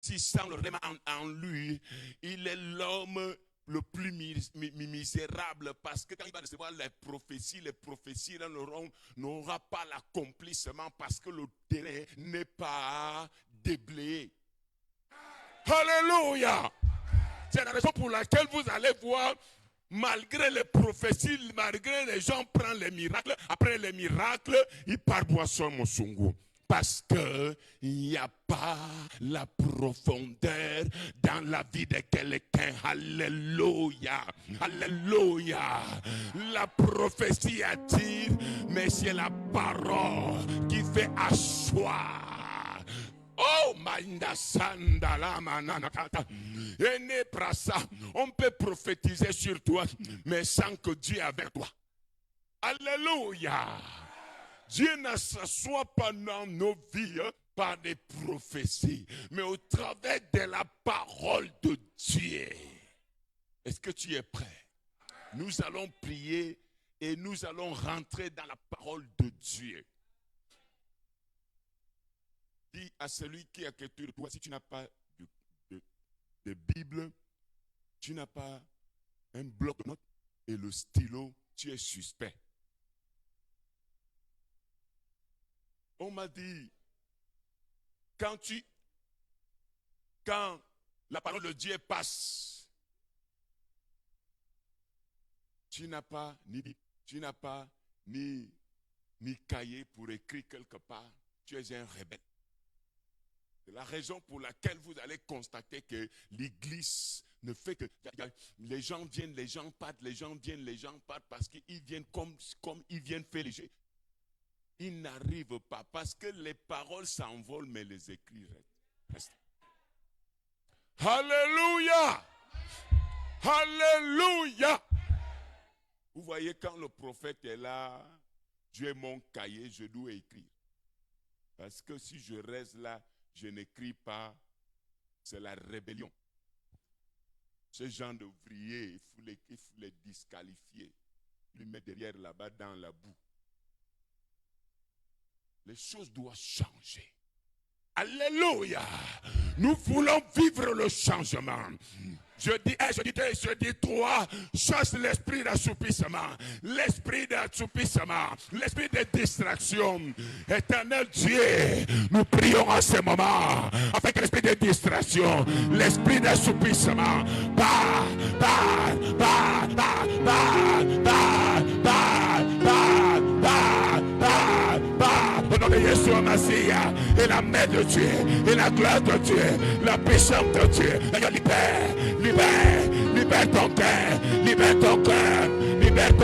Si sans le remède en lui, il est l'homme le plus misérable, parce que quand il va recevoir les prophéties n'aura pas l'accomplissement parce que le terrain n'est pas déblayé. Alléluia! C'est la raison pour laquelle vous allez voir, malgré les prophéties, malgré les gens prennent les miracles, après les miracles, ils partent boisson Mosungu. Parce qu'il n'y a pas la profondeur dans la vie de quelqu'un. Alléluia. Alléluia. La prophétie attire, mais c'est la parole qui fait asseoir. Oh, on peut prophétiser sur toi, mais sans que Dieu est avec toi. Alléluia. Dieu ne s'assoit pas dans nos vies par des prophéties, mais au travers de la parole de Dieu. Est-ce que tu es prêt? Nous allons prier et nous allons rentrer dans la parole de Dieu. Dis à celui qui a quelque chose de toi, si tu n'as pas de Bible, tu n'as pas un bloc de notes et le stylo, tu es suspect. On m'a dit, quand la parole de Dieu passe, tu n'as pas ni cahier pour écrire quelque part, tu es un rebelle. C'est la raison pour laquelle vous allez constater que l'église ne fait que les gens viennent, les gens partent, les gens viennent, les gens partent parce qu'ils viennent comme ils viennent faire léger. Ils n'arrivent pas parce que les paroles s'envolent, mais les écrits restent. Alléluia! Alléluia! Vous voyez, quand le prophète est là, Dieu est mon cahier, je dois écrire. Parce que si je reste là, je n'écris pas, c'est la rébellion. Ces gens d'ouvriers, il faut les disqualifier. Les mettre derrière là-bas dans la boue. Les choses doivent changer. Alléluia! Nous voulons vivre le changement. Je dis 1, je dis 2, je dis 3, chasse l'esprit d'assoupissement, l'esprit de distraction. Éternel Dieu, nous prions en ce moment, afin que l'esprit de distraction, l'esprit d'assoupissement, au nom de Yeshua Mashiach, et la main de Dieu, et la gloire de Dieu, la puissance de Dieu. Seigneur, libère ton cœur, libère ton cœur, libère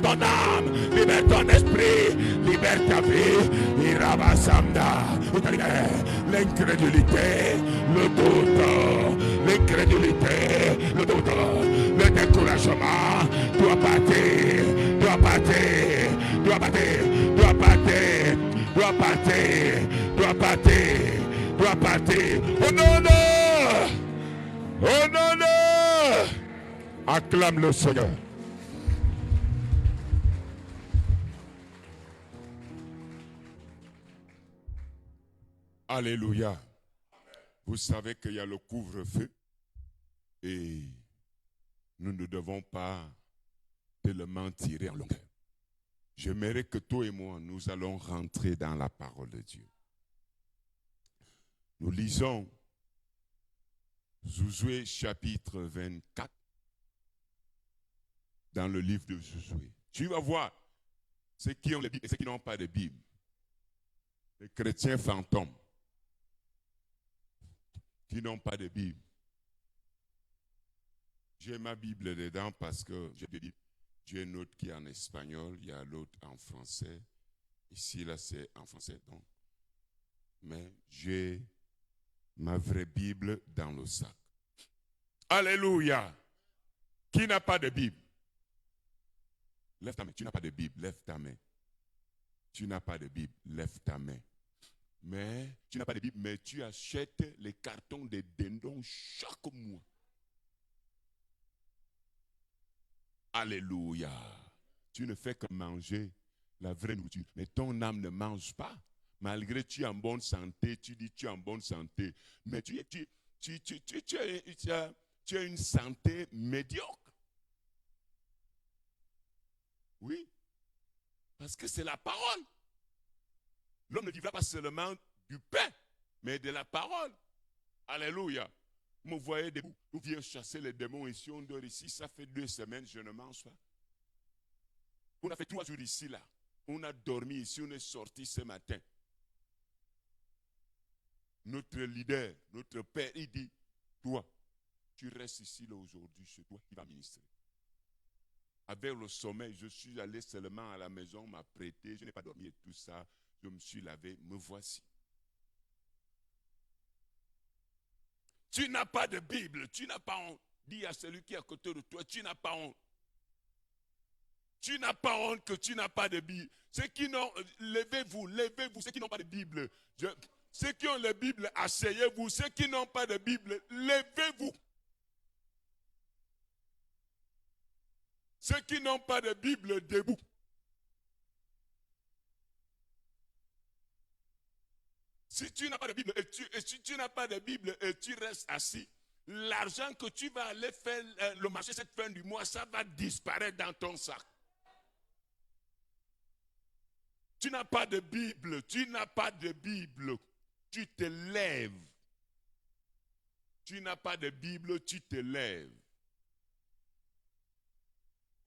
ton âme, libère ton esprit, libère ta vie. Irabasanda, l'incrédulité, le doute, le découragement doit partir. Oh non, acclame le Seigneur. Alléluia. Vous savez qu'il y a le couvre-feu et nous ne devons pas tellement tirer en longueur. J'aimerais que toi et moi, nous allons rentrer dans la parole de Dieu. Nous lisons Josué chapitre 24 dans le livre de Josué. Tu vas voir ceux qui ont les Bibles et ceux qui n'ont pas de Bible. Les chrétiens fantômes qui n'ont pas de Bible. J'ai ma Bible dedans parce que j'ai des Bibles. J'ai une autre qui est en espagnol, il y a l'autre en français. Ici, là, c'est en français. Donc. Mais j'ai ma vraie Bible dans le sac. Alléluia. Qui n'a pas de Bible? Lève ta main. Tu n'as pas de Bible, lève ta main. Tu n'as pas de Bible, lève ta main. Mais tu n'as pas de Bible, mais tu achètes les cartons de dindons chaque mois. Alléluia. Tu ne fais que manger la vraie nourriture. Mais ton âme ne mange pas. Malgré que tu es en bonne santé, tu dis tu es en bonne santé. Mais tu as une santé médiocre. Oui. Parce que c'est la parole. L'homme ne vivra pas seulement du pain, mais de la parole. Alléluia. Vous voyez, nous viens chasser les démons ici, on dort ici. Ça fait 2 semaines, je ne mange pas. On a fait 3 jours ici, là. On a dormi ici, on est sorti ce matin. Notre leader, notre père, il dit, toi, tu restes ici là aujourd'hui, c'est toi qui vas ministrer. Avec le sommeil, je suis allé seulement à la maison, on m'a prêté, je n'ai pas dormi et tout ça. Je me suis lavé, me voici. Tu n'as pas de Bible, tu n'as pas honte. Dis à celui qui est à côté de toi, tu n'as pas honte. Tu n'as pas honte que tu n'as pas de Bible. Ceux qui n'ont, levez-vous, ceux qui n'ont pas de Bible. Ceux qui ont la Bible, asseyez-vous. Ceux qui n'ont pas de Bible, levez-vous. Ceux qui n'ont pas de Bible, debout. Si tu n'as pas de Bible si tu n'as pas de Bible et tu restes assis, l'argent que tu vas aller faire le marché cette fin du mois, ça va disparaître dans ton sac. Tu n'as pas de Bible, tu te lèves. Tu n'as pas de Bible, tu te lèves.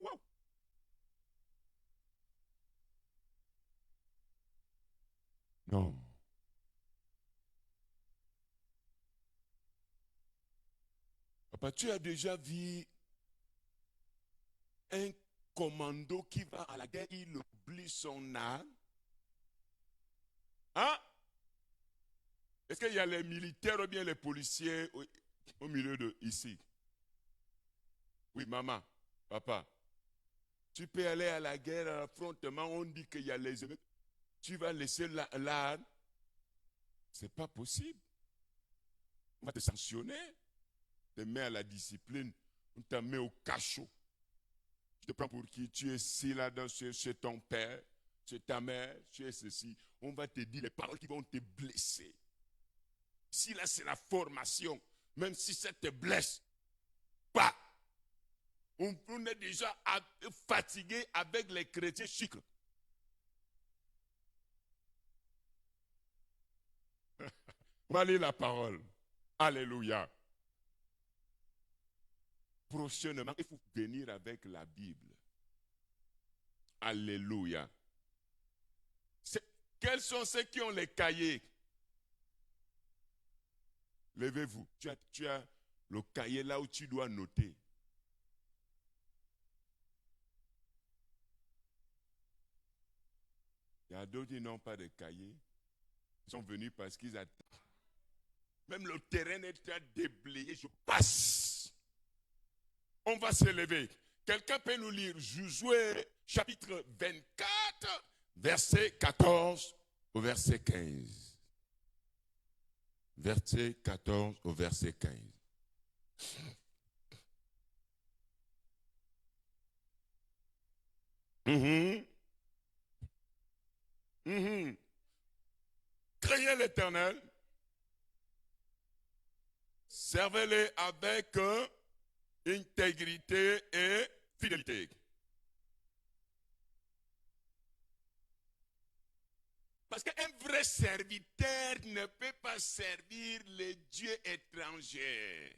Wow. Non. Papa, tu as déjà vu un commando qui va à la guerre, il oublie son arme? Hein? Est-ce qu'il y a les militaires ou bien les policiers au milieu de ici? Oui, maman, papa. Tu peux aller à la guerre, à l'affrontement, on dit qu'il y a les émeutes. Tu vas laisser l'arme. Ce n'est pas possible. On va te sanctionner. Tu te mets à la discipline. On te met au cachot. Tu te prends pour qui? Tu es ici, là-dedans, chez ton père, chez ta mère, chez ceci. On va te dire les paroles qui vont te blesser. Si là, c'est la formation, même si ça te blesse, pas. On est déjà fatigué avec les chrétiens chics. On va lire la parole. Alléluia. Prochainement, il faut venir avec la Bible. Alléluia. Quels sont ceux qui ont les cahiers? Levez-vous. Tu as le cahier là où tu dois noter. Il y a d'autres qui n'ont pas de cahier. Ils sont venus parce qu'ils attendent. Même le terrain est très déblayé. Je passe. On va se lever. Quelqu'un peut nous lire Josué chapitre 24, verset 14 au verset 15. Verset 14 au verset 15. Craignez l'Éternel, servez-le avec intégrité et fidélité. Parce qu'un vrai serviteur ne peut pas servir les dieux étrangers.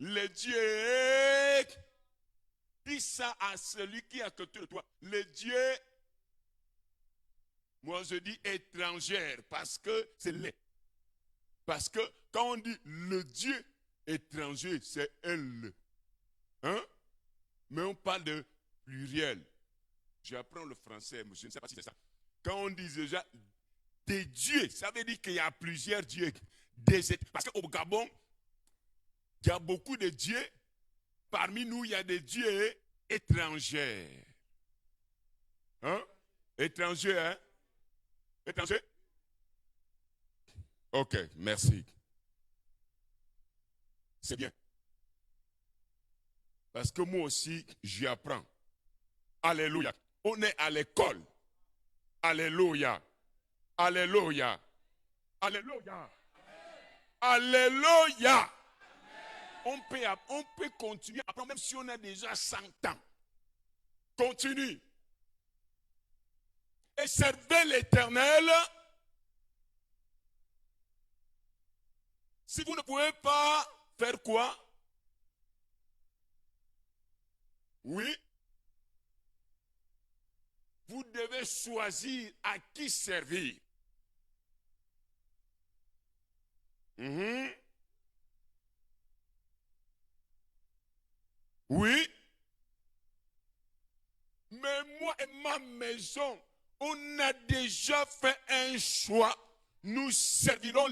Le Dieu, dis ça à celui qui est à côté de toi. Le Dieu, moi je dis étrangère, parce que c'est le. Parce que quand on dit le Dieu étranger, c'est elle. Hein? Mais on parle de pluriel. J'apprends le français, mais je ne sais pas si c'est ça. Quand on dit déjà des dieux, ça veut dire qu'il y a plusieurs dieux. Parce qu'au Gabon, il y a beaucoup de dieux. Parmi nous, il y a des dieux étrangers. Hein? Étrangers, hein? Étrangers? Ok, merci. C'est bien. Parce que moi aussi, j'y apprends. Alléluia. On est à l'école. Alléluia. Alléluia. Alléluia. Alléluia. On peut continuer, après même si on a déjà 100 ans. Continue. Et servez l'Éternel. Si vous ne pouvez pas faire quoi? Oui. Vous devez choisir à qui servir. Oui. Mais moi et ma maison, on a déjà fait un choix. Nous servirons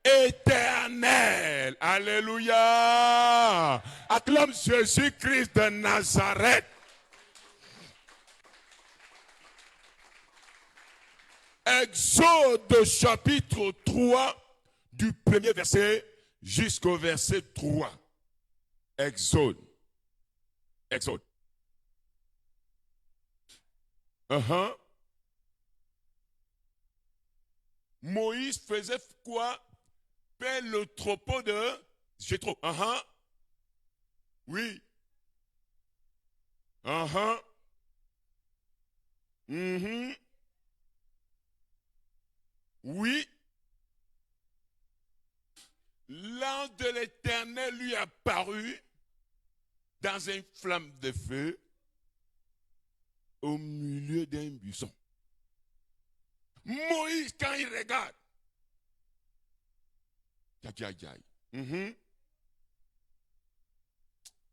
l'Éternel. Alléluia. Acclame Jésus-Christ de Nazareth. Exode chapitre 3, du premier verset jusqu'au verset 3. Exode. Exode. Moïse faisait quoi? Paix le troupeau de Jéthro. Oui. Oui. L'ange de l'Éternel lui apparut dans une flamme de feu au milieu d'un buisson. Moïse, quand il regarde,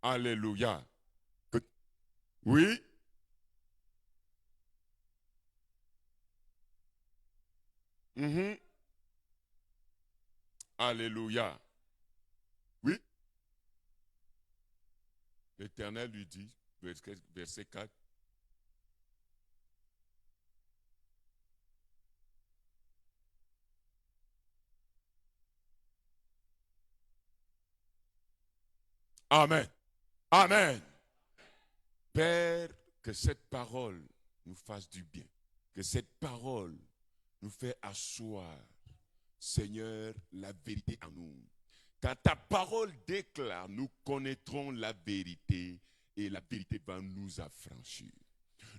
Alléluia. Oui. Alléluia. Oui. L'Éternel lui dit, verset 4. Amen. Amen. Père, que cette parole nous fasse du bien. Que cette parole nous fait asseoir, Seigneur, la vérité en nous. Quand ta parole déclare, nous connaîtrons la vérité et la vérité va nous affranchir.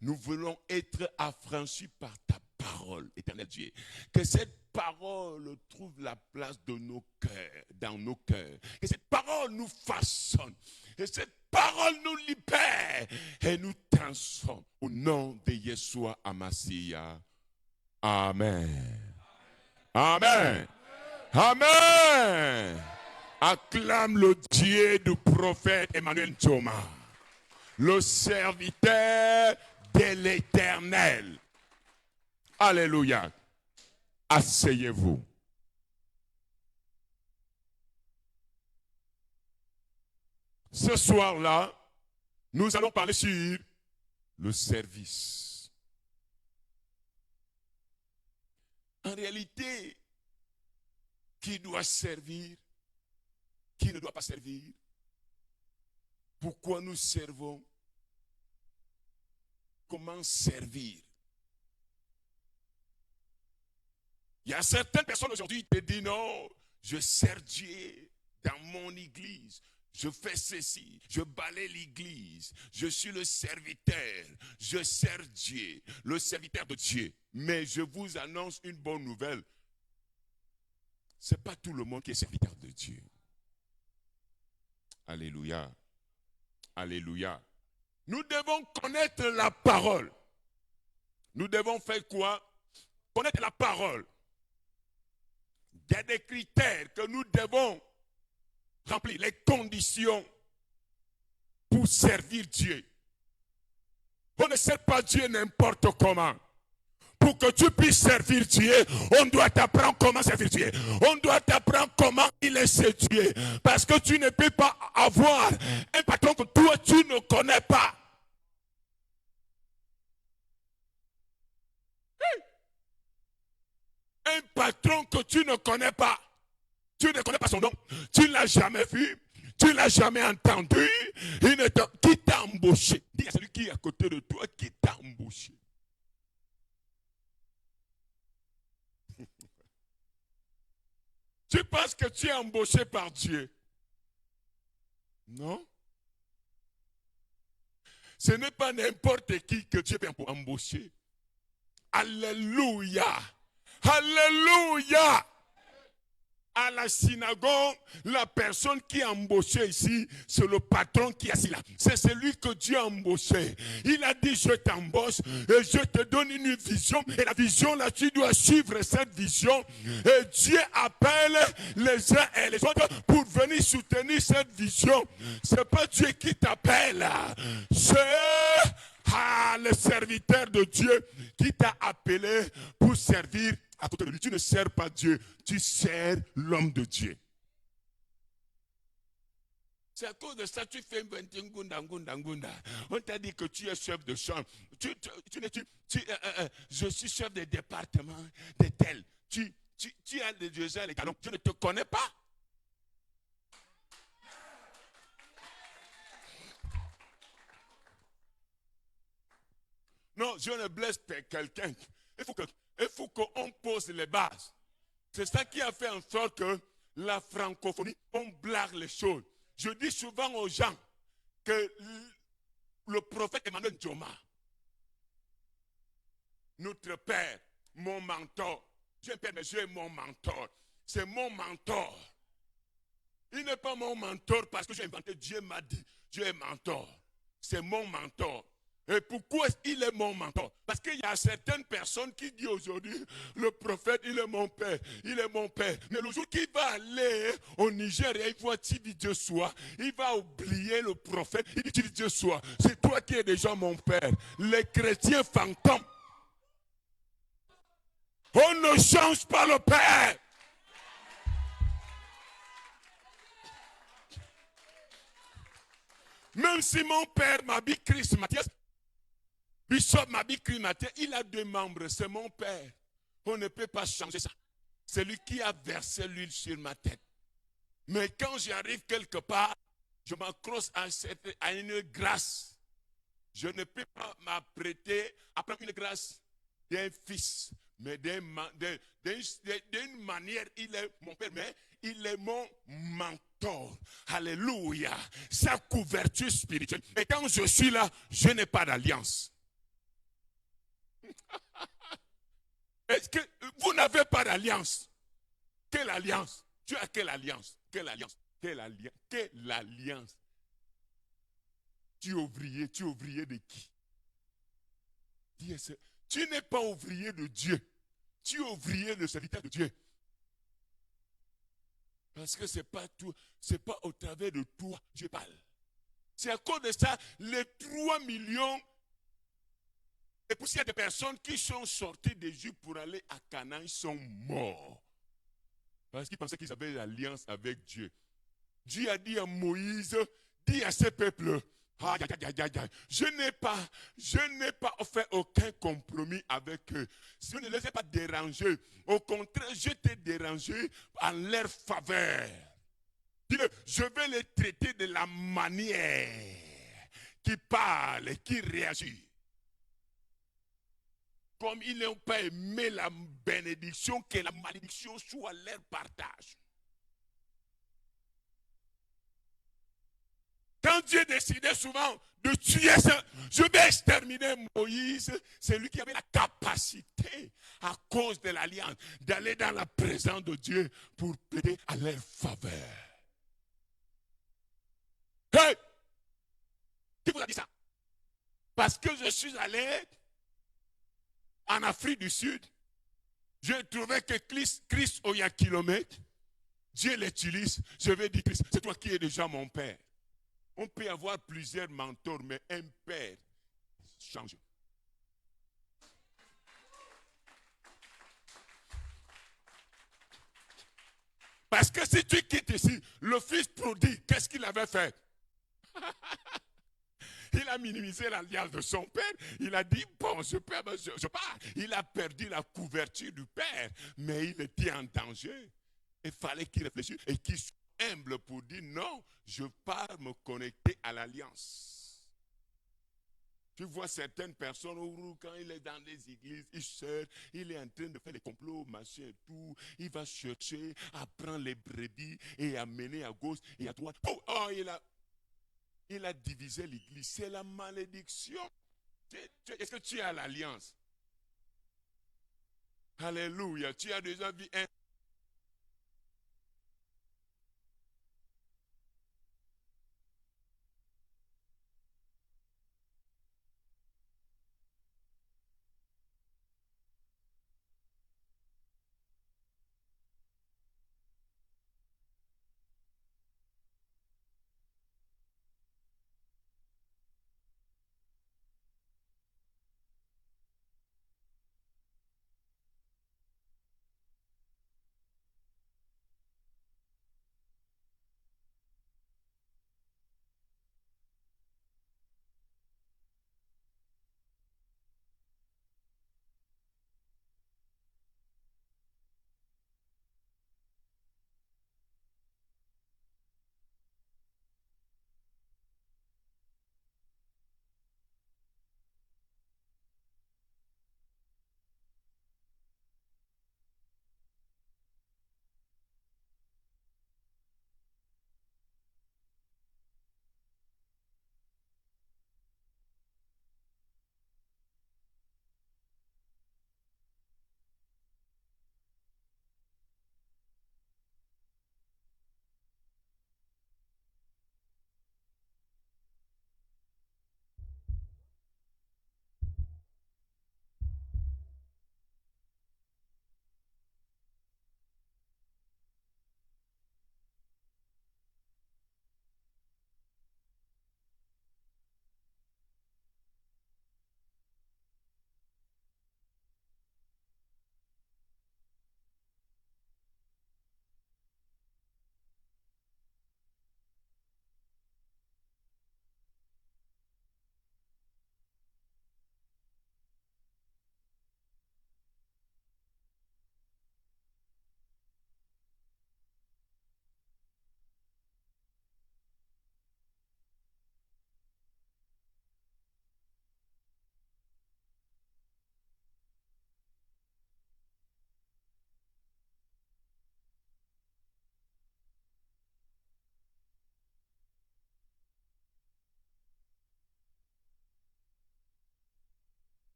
Nous voulons être affranchis par ta parole, éternel Dieu. Que cette parole trouve la place de nos cœurs, dans nos cœurs. Que cette parole nous façonne. Que cette parole nous libère et nous transforme. Au nom de Yeshua Hamashiach. Amen. Amen. Amen. Acclame le Dieu du prophète Emmanuel Thomas, le serviteur de l'Éternel. Alléluia. Asseyez-vous. Ce soir-là, nous allons parler sur le service. En réalité, qui doit servir, qui ne doit pas servir, pourquoi nous servons, comment servir. Il y a certaines personnes aujourd'hui qui te disent non, je sers Dieu dans mon église. Je fais ceci, je balaye l'église, je suis le serviteur, je sers Dieu, le serviteur de Dieu. Mais je vous annonce une bonne nouvelle. Ce n'est pas tout le monde qui est serviteur de Dieu. Alléluia. Alléluia. Nous devons connaître la parole. Nous devons faire quoi? Connaître la parole. Il y a des critères que nous devons remplir, les conditions pour servir Dieu. On ne sert pas Dieu n'importe comment. Pour que tu puisses servir Dieu, on doit t'apprendre comment servir Dieu. On doit t'apprendre comment il est ce Dieu. Parce que tu ne peux pas avoir un patron que toi tu ne connais pas. Un patron que tu ne connais pas. Tu ne connais pas son nom. Tu ne l'as jamais vu. Tu ne l'as jamais entendu. Qui t'a embauché? Dis à celui qui est à côté de toi qui t'a embauché. Tu penses que tu es embauché par Dieu? Non. Ce n'est pas n'importe qui que Dieu peut embaucher. Alléluia. Alléluia. À la synagogue, la personne qui est embauchée ici, c'est le patron qui est assis là. C'est celui que Dieu a embauché. Il a dit, je t'embauche et je te donne une vision. Et la vision, là, tu dois suivre cette vision. Et Dieu appelle les uns et les autres pour venir soutenir cette vision. C'est pas Dieu qui t'appelle. C'est le serviteur de Dieu qui t'a appelé pour servir à côté de lui. Tu ne sers pas Dieu, tu sers l'homme de Dieu. C'est à cause de ça que tu fais ngunda. On t'a dit que tu es chef de chambre. Je suis chef de département de tel. Tu as déjà les talons. Je ne te connais pas. Non, je ne blesse quelqu'un. Il faut qu'on pose les bases. C'est ça qui a fait en sorte que la francophonie, on blague les choses. Je dis souvent aux gens que le prophète Emmanuel Dioma, notre père, mon mentor, j'ai un père, mais j'ai mon mentor. C'est mon mentor. Il n'est pas mon mentor parce que j'ai inventé, Dieu m'a dit, Dieu est mentor. C'est mon mentor. Et pourquoi il est mon mentor? Parce qu'il y a certaines personnes qui disent aujourd'hui, le prophète, il est mon père, il est mon père. Mais le jour qu'il va aller au Nigeria, il voit qui dit Dieu soit, il va oublier le prophète, il dit Dieu soit. C'est toi qui es déjà mon père. Les chrétiens fantômes. On ne change pas le père. Même si mon père m'habille Christ Mathias, Bishop Mabi Krimaté, il a 2 membres, c'est mon père. On ne peut pas changer ça. C'est lui qui a versé l'huile sur ma tête. Mais quand j'arrive quelque part, je m'accroche à une grâce. Je ne peux pas m'apprêter à prendre une grâce d'un fils. Mais d'une manière, il est mon père, mais il est mon mentor. Alléluia. Sa couverture spirituelle. Et quand je suis là, je n'ai pas d'alliance. Est-ce que vous n'avez pas d'alliance? Quelle alliance? Tu as quelle alliance? Quelle alliance? Quelle alliance? Quelle alliance? Tu es ouvrier de qui? Tu n'es pas ouvrier de Dieu. Tu es ouvrier de serviteur de Dieu. Parce que c'est pas tout, c'est pas au travers de toi que Dieu parle. C'est à cause de ça, les 3 millions. Et puis il y a des personnes qui sont sorties d'Égypte pour aller à Canaan, ils sont morts. Parce qu'ils pensaient qu'ils avaient l'alliance avec Dieu. Dieu a dit à Moïse, dis à ce peuple, je n'ai pas fait aucun compromis avec eux. Je ne les ai pas dérangés. Au contraire, je t'ai dérangé en leur faveur. Je vais les traiter de la manière qui parle et qui réagit. Comme ils n'ont pas aimé la bénédiction, que la malédiction soit leur partage. Quand Dieu décidait souvent de tuer, je vais exterminer Moïse, c'est lui qui avait la capacité, à cause de l'alliance, d'aller dans la présence de Dieu pour plaider à leur faveur. Hey! Qui vous a dit ça? Parce que je suis allé en Afrique du Sud, j'ai trouvé que Christ au y a kilomètres, Dieu l'utilise, je vais dire Christ, c'est toi qui es déjà mon père. On peut avoir plusieurs mentors, mais un père change. Parce que si tu quittes ici, le fils prodigue, qu'est-ce qu'il avait fait? Il a minimisé l'alliance de son père. Il a dit, bon, je pars. Il a perdu la couverture du père, mais il était en danger. Il fallait qu'il réfléchisse et qu'il soit humble pour dire, non, je pars me connecter à l'alliance. Tu vois certaines personnes, quand il est dans les églises, il sort, il est en train de faire des complots, machin et tout. Il va chercher à prendre les brebis et à mener à gauche et à droite. Oh, il a divisé l'église. C'est la malédiction. Est-ce que tu as l'alliance? Alléluia. Tu as déjà vu un.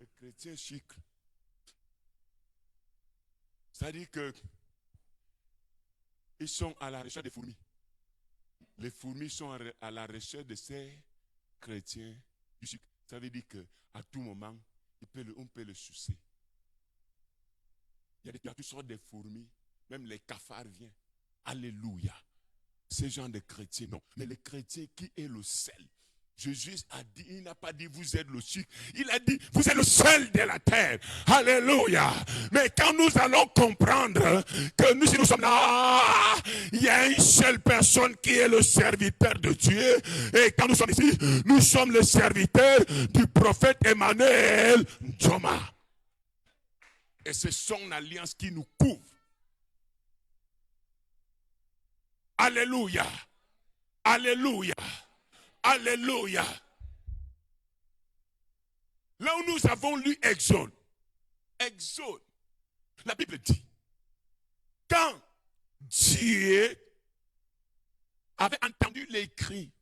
Les chrétiens chic. C'est-à-dire que ils sont à la recherche des fourmis. Les fourmis sont à la recherche de ces chrétiens du chic. Ça veut dire qu'à tout moment, on peut le sucer. Il y a toutes sortes de fourmis, même les cafards viennent. Alléluia. Ces gens de chrétiens, non. Mais les chrétiens qui est le sel. Jésus a dit, il n'a pas dit vous êtes le sucre. Il a dit vous êtes le sel de la terre. Alléluia. Mais quand nous allons comprendre que nous, si nous sommes là, il y a une seule personne qui est le serviteur de Dieu. Et quand nous sommes ici, nous sommes les serviteurs du prophète Emmanuel Djoma. Et c'est son alliance qui nous couvre. Alléluia. Alléluia. Alléluia. Là où nous avons lu Exode, la Bible dit, quand Dieu avait entendu les cris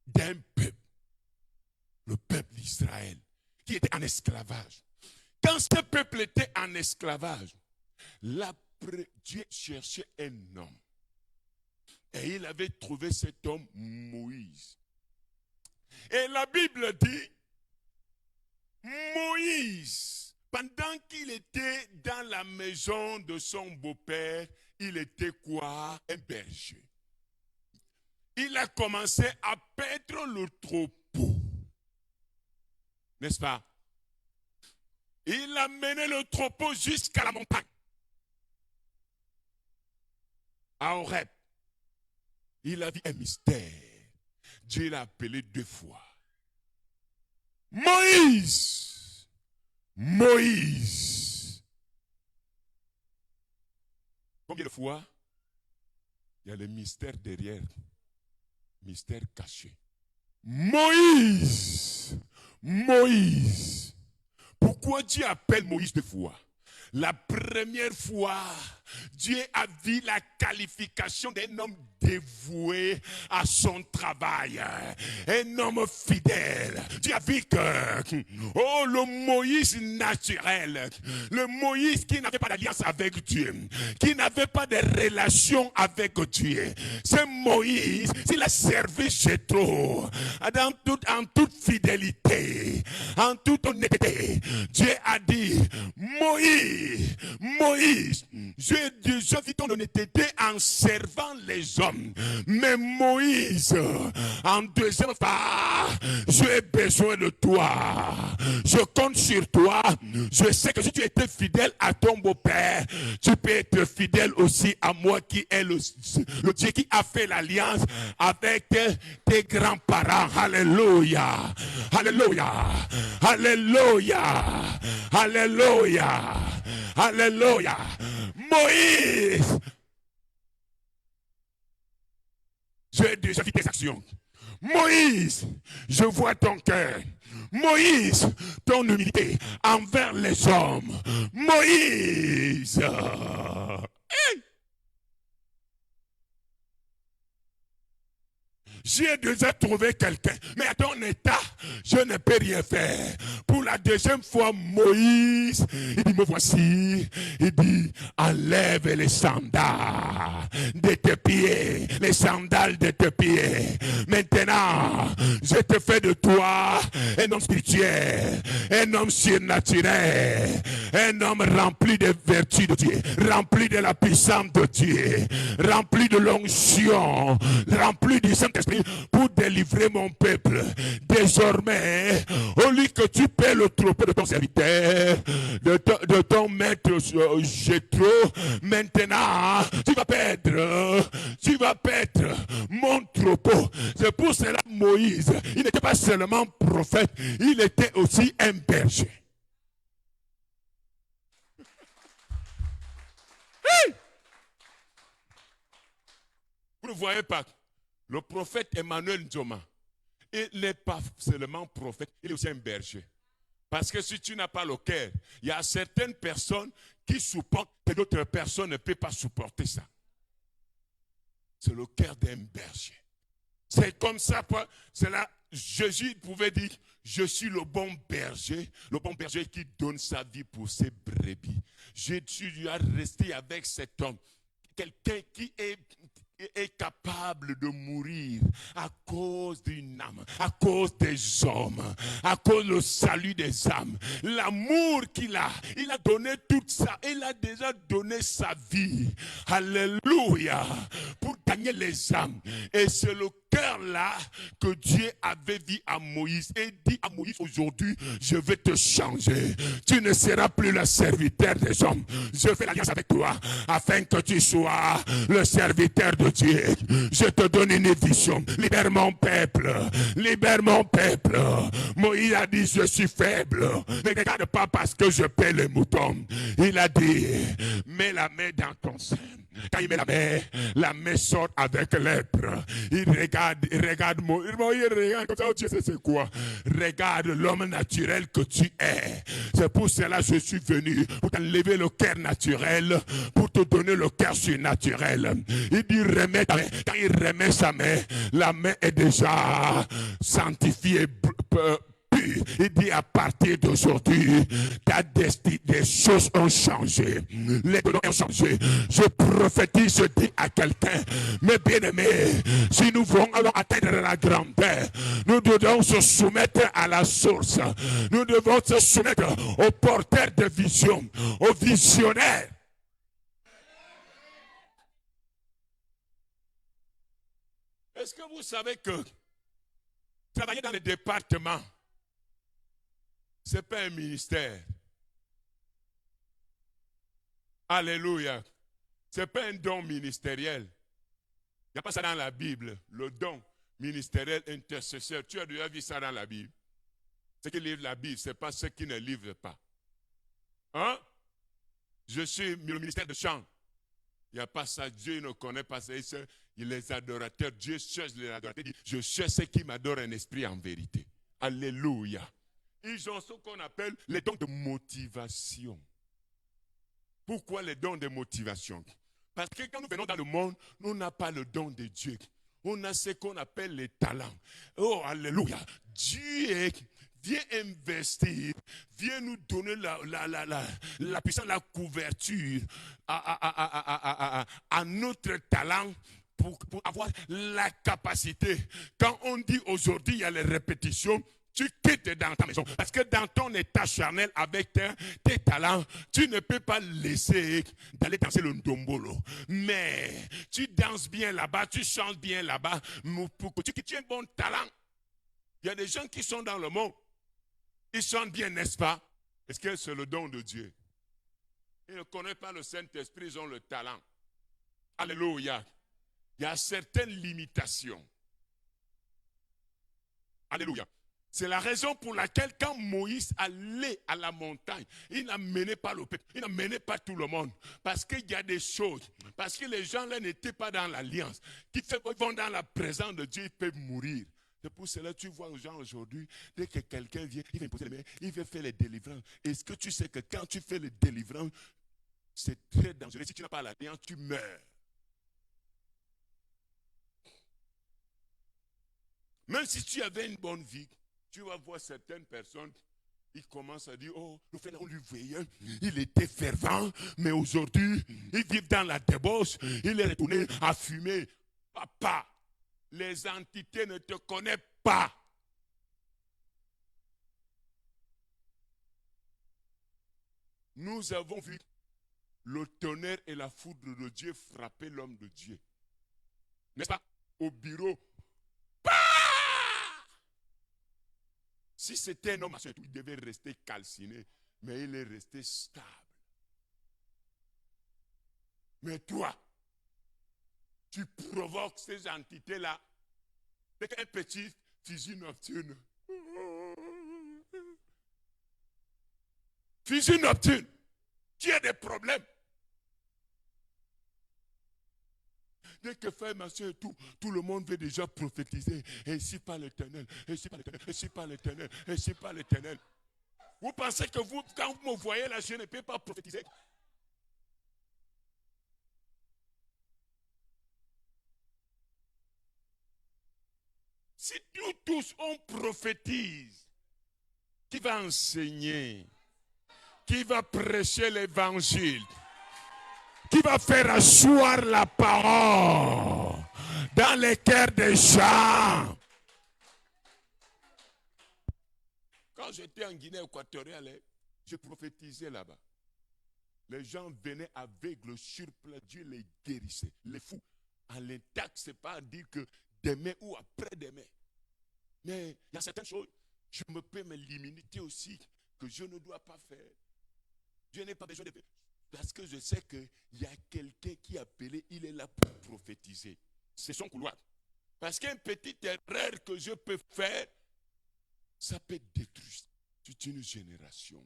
d'un peuple, le peuple d'Israël, qui était en esclavage, quand ce peuple était en esclavage, Dieu cherchait un homme. Et il avait trouvé cet homme, Moïse. Et la Bible dit, Moïse, pendant qu'il était dans la maison de son beau-père, il était quoi? Un berger. Il a commencé à paître le troupeau. N'est-ce pas? Il a mené le troupeau jusqu'à la montagne. À Horeb, il a vu un mystère. Dieu l'a appelé 2 fois. Moïse! Moïse! Combien de fois? Il y a le mystère derrière. Mystère caché. Moïse! Moïse! Pourquoi Dieu appelle Moïse 2 fois? La première fois, Dieu a vu la qualification d'un homme dévoué à son travail, un homme fidèle. Dieu a vu que, le Moïse naturel, le Moïse qui n'avait pas d'alliance avec Dieu, qui n'avait pas de relation avec Dieu, ce Moïse, s'il a servi Jétro en toute fidélité, en toute honnêteté, Dieu a dit, Moïse, j'ai déjà vu ton honnêteté en servant les hommes. Mais Moïse, en deuxième fois, j'ai besoin de toi. Je compte sur toi. Je sais que si tu étais fidèle à ton beau-père, tu peux être fidèle aussi à moi qui est le Dieu qui a fait l'alliance avec tes grands-parents. Alléluia. Alléluia. Alléluia. Alléluia. Alléluia. Moïse, j'ai déjà vu tes actions. Moïse, je vois ton cœur. Moïse, ton humilité envers les hommes. Moïse. J'ai déjà trouvé quelqu'un, mais à ton état, je ne peux rien faire. Pour la deuxième fois, Moïse, il dit, me voici. Il dit, enlève les sandales de tes pieds, les sandales de tes pieds. Maintenant, je te fais de toi un homme spirituel, un homme surnaturel, un homme rempli de vertus de Dieu, rempli de la puissance de Dieu, rempli de l'onction, rempli du Saint-Esprit, pour délivrer mon peuple. Désormais, au lieu que tu paies le troupeau de ton serviteur, de ton maître Jétro, maintenant, tu vas perdre mon troupeau. C'est pour cela Moïse, il n'était pas seulement prophète, il était aussi un berger. Hey! Vous ne voyez pas? Le prophète Emmanuel Ndioma, il n'est pas seulement prophète, il est aussi un berger. Parce que si tu n'as pas le cœur, il y a certaines personnes qui supportent que d'autres personnes ne peuvent pas supporter ça. C'est le cœur d'un berger. C'est comme ça, cela, Jésus pouvait dire, je suis le bon berger qui donne sa vie pour ses brebis. Jésus lui a resté avec cet homme, quelqu'un qui est capable de mourir à cause d'une âme, à cause des hommes, à cause du salut des âmes. L'amour qu'il a, il a donné tout ça, il a déjà donné sa vie. Alléluia. Pour gagner les âmes. Et c'est le cœur là que Dieu avait dit à Moïse et dit à Moïse, aujourd'hui je vais te changer, tu ne seras plus le serviteur des hommes, je fais l'alliance avec toi afin que tu sois le serviteur de Dieu. Je te donne une vision, libère mon peuple, libère mon peuple. Moïse a dit, je suis faible, ne regarde pas parce que je paie les moutons. Il a dit, mets la main dans ton sein. Quand il met la main sort avec lèpre. Il regarde Moïse, regarde comme ça, oh Dieu, c'est quoi? Regarde l'homme naturel que tu es. C'est pour cela que je suis venu, pour t'enlever le cœur naturel, pour te donner le cœur surnaturel. Il dit, remets ta main. Quand il remet sa main, la main est déjà sanctifiée, il dit à partir d'aujourd'hui, ta destinée, des choses ont changé. Les données ont changé. Je prophétise, je dis à quelqu'un, mes bien-aimés, si nous voulons alors atteindre la grandeur, nous devons se soumettre à la source. Nous devons se soumettre au porteur de vision, au visionnaire. Est-ce que vous savez que travailler dans les départements, ce n'est pas un ministère, Alléluia. Ce n'est pas un don ministériel. Il n'y a pas ça dans la Bible. Le don ministériel intercesseur. Tu as déjà vu ça dans la Bible. Ceux qui livrent la Bible, ce n'est pas ceux qui ne livrent pas. Hein? Je suis le ministère de chant. Il n'y a pas ça. Dieu ne connaît pas ça. Les adorateurs, Dieu cherche les adorateurs. Il dit, je cherche ceux qui m'adorent un esprit en vérité. Alléluia. Ils ont ce qu'on appelle les dons de motivation. Pourquoi les dons de motivation? Parce que quand nous venons dans le monde, nous n'avons pas le don de Dieu. On a ce qu'on appelle les talents. Oh, alléluia. Dieu vient investir, vient nous donner la puissance, la couverture à notre talent pour avoir la capacité. Quand on dit aujourd'hui, il y a les répétitions, tu quittes dans ta maison. Parce que dans ton état charnel, avec tes talents, tu ne peux pas laisser d'aller danser le ndombolo. Mais tu danses bien là-bas, tu chantes bien là-bas. Pour que tu aies un bon talent. Il y a des gens qui sont dans le monde. Ils chantent bien, n'est-ce pas? Est-ce que c'est le don de Dieu? Ils ne connaissent pas le Saint-Esprit, ils ont le talent. Alléluia. Il y a certaines limitations. Alléluia. C'est la raison pour laquelle quand Moïse allait à la montagne, il n'amenait pas le peuple, il n'amenait pas tout le monde. Parce qu'il y a des choses, parce que les gens là n'étaient pas dans l'alliance, qui vont dans la présence de Dieu, ils peuvent mourir. C'est pour cela que tu vois aux gens aujourd'hui, dès que quelqu'un vient, il vient poser les mains, il veut faire les délivrances. Est-ce que tu sais que quand tu fais les délivrances, c'est très dangereux. Si tu n'as pas l'alliance, tu meurs. Même si tu avais une bonne vie, tu vas voir certaines personnes, ils commencent à dire, oh, le frère, on lui voyait, il était fervent, mais aujourd'hui, il vit dans la débauche, il est retourné à fumer. Papa, les entités ne te connaissent pas. Nous avons vu le tonnerre et la foudre de Dieu frapper l'homme de Dieu. N'est-ce pas? Au bureau. Si c'était un homme, il devait rester calciné, mais il est resté stable. Mais toi, tu provoques ces entités-là avec un petit fusil nocturne. Fusil nocturne. Tu as des problèmes. Dès que fait ma soeur et tout le monde veut déjà prophétiser. Ainsi par l'Éternel, ainsi par l'Éternel, ainsi par l'Éternel, ainsi par l'Éternel. Vous pensez que vous, quand vous me voyez là, je ne peux pas prophétiser? Si nous tous on prophétise, qui va enseigner? Qui va prêcher l'évangile? Qui va faire asseoir la parole dans les cœurs des gens? Quand j'étais en Guinée équatoriale, je prophétisais là-bas. Les gens venaient aveugles, surplis, Dieu les guérissait. Les fous, en l'intact, ce n'est pas à dire que demain ou après-demain. Mais il y a certaines choses, je me peux me limiter aussi, que je ne dois pas faire. Je n'ai pas besoin de faire. Parce que je sais qu'il y a quelqu'un qui est appelé, il est là pour prophétiser. C'est son couloir. Parce qu'une petite erreur que je peux faire, ça peut détruire toute une génération.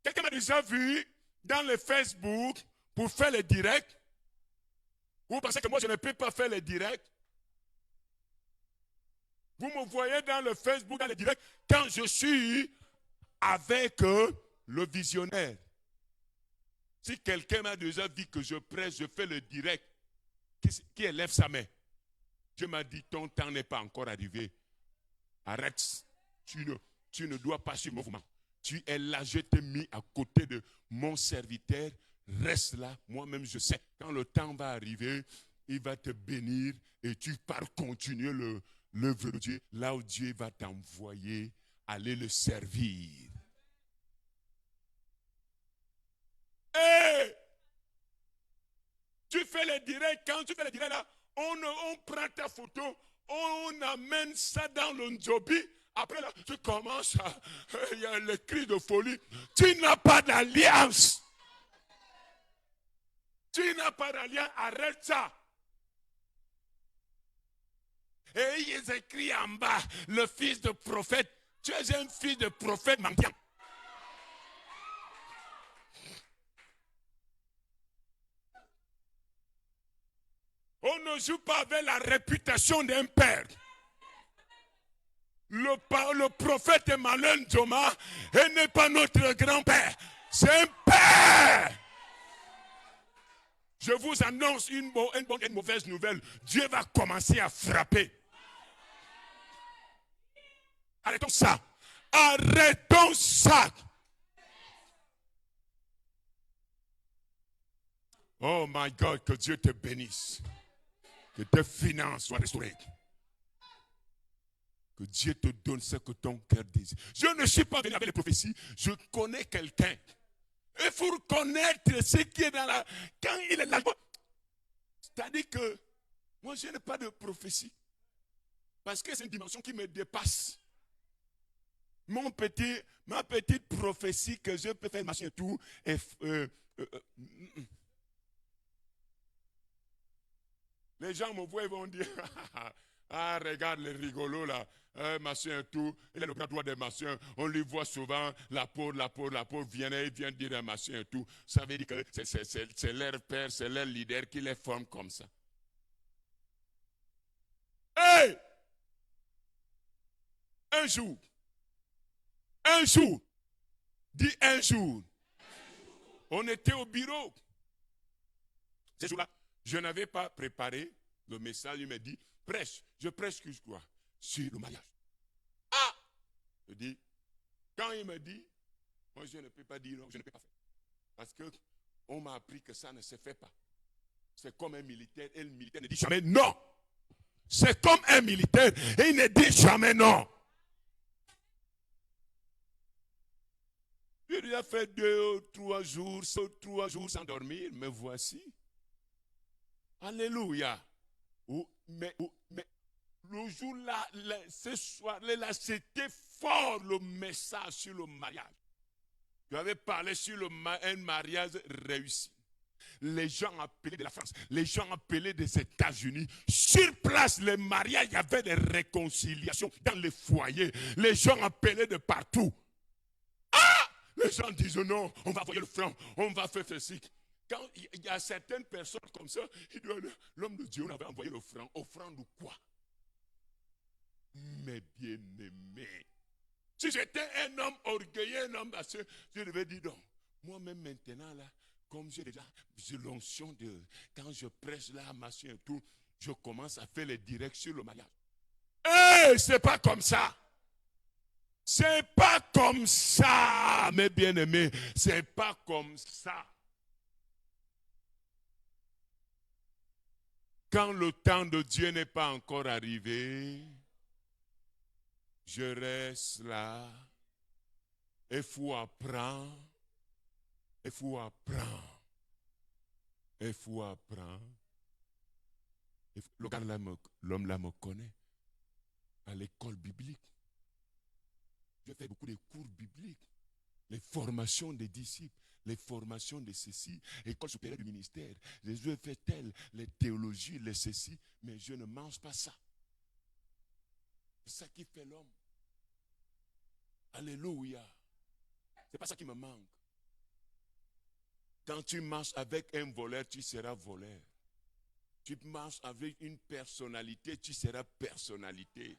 Quelqu'un m'a déjà vu dans le Facebook pour faire les directs. Vous pensez que moi je ne peux pas faire les directs? Vous me voyez dans le Facebook, dans les directs, quand je suis avec le visionnaire. Si quelqu'un m'a déjà dit que je prêche, je fais le direct, qui élève sa main. Dieu m'a dit, ton temps n'est pas encore arrivé. Arrête. Tu ne dois pas suivre le mouvement. Tu es là, je t'ai mis à côté de mon serviteur. Reste là, moi-même je sais. Quand le temps va arriver, il va te bénir et tu pars continuer l'œuvre de Dieu. Là où Dieu va t'envoyer, aller le servir. Hey! Tu fais les directs, quand tu fais les directs là, on prend ta photo, on amène ça dans le Njobi, Après, là, tu commences à... Il y a les cris de folie. Tu n'as pas d'alliance. Tu n'as pas d'alliance. Arrête ça. Et ils écrivent en bas, le fils de prophète. Tu es un fils de prophète mendiant. On ne joue pas avec la réputation d'un père. Le prophète Emmanuel Djoma n'est pas notre grand-père. C'est un père. Je vous annonce une bonne et une mauvaise nouvelle. Dieu va commencer à frapper. Arrêtons ça. Arrêtons ça. Oh my God, que Dieu te bénisse. Que tes finances soient restaurées. Que Dieu te donne ce que ton cœur désire. Je ne suis pas venu avec les prophéties. Je connais quelqu'un. Il faut connaître ce qui est dans la... Quand il est là... C'est-à-dire que moi, je n'ai pas de prophétie. Parce que c'est une dimension qui me dépasse. Ma petite prophétie que je peux faire, machin et tout, les gens me voient et vont dire, ah, regarde les rigolos là, machin et tout, il a le grand droit des machins, on lui voit souvent, la pauvre vient dire un machin et tout. Ça veut dire que c'est leur père, c'est leur leader qui les forme comme ça. Hey! Un jour, dis un jour, on était au bureau. Ce jour-là, je n'avais pas préparé le message. Il me dit, prêche. Je prêche quoi? Sur le mariage. Ah! Je dis, quand il me dit, moi je ne peux pas dire non, je ne peux pas faire. Parce qu'on m'a appris que ça ne se fait pas. C'est comme un militaire et le militaire ne dit jamais non. C'est comme un militaire et il ne dit jamais non. J'ai déjà fait 2 ou 3 jours sans dormir, me voici. Alléluia. Mais le jour-là, ce soir-là, c'était fort le message sur le mariage. Je avais parlé sur un mariage réussi. Les gens appelaient de la France, les gens appelaient des États-Unis. Sur place, les mariages, il y avait des réconciliations dans les foyers. Les gens appelaient de partout. Ah! Les gens disent non, on va envoyer le franc, on va faire ceci. Quand il y a certaines personnes comme ça, l'homme de Dieu, on avait envoyé le franc. Offrande ou quoi? Mes bien-aimés. Si j'étais un homme orgueilleux, un homme basseux, je devais dire non. Moi-même maintenant, là, comme j'ai déjà l'onction de... Quand je prêche là, machin et tout, je commence à faire les directs sur le mariage. Hey, c'est pas comme ça. C'est pas comme ça, mes bien-aimés. C'est pas comme ça. Quand le temps de Dieu n'est pas encore arrivé, je reste là. Il faut apprendre. Il faut apprendre. Il faut apprendre. L'homme là me connaît. À l'école biblique. Je fais beaucoup de cours bibliques. Les formations des disciples. Les formations de ceci, école supérieure du ministère, les je fais tel, les théologies, les ceci, mais je ne mange pas ça. C'est ça qui fait l'homme. Alléluia. C'est pas ça qui me manque. Quand tu marches avec un voleur, tu seras voleur. Tu marches avec une personnalité, tu seras personnalité.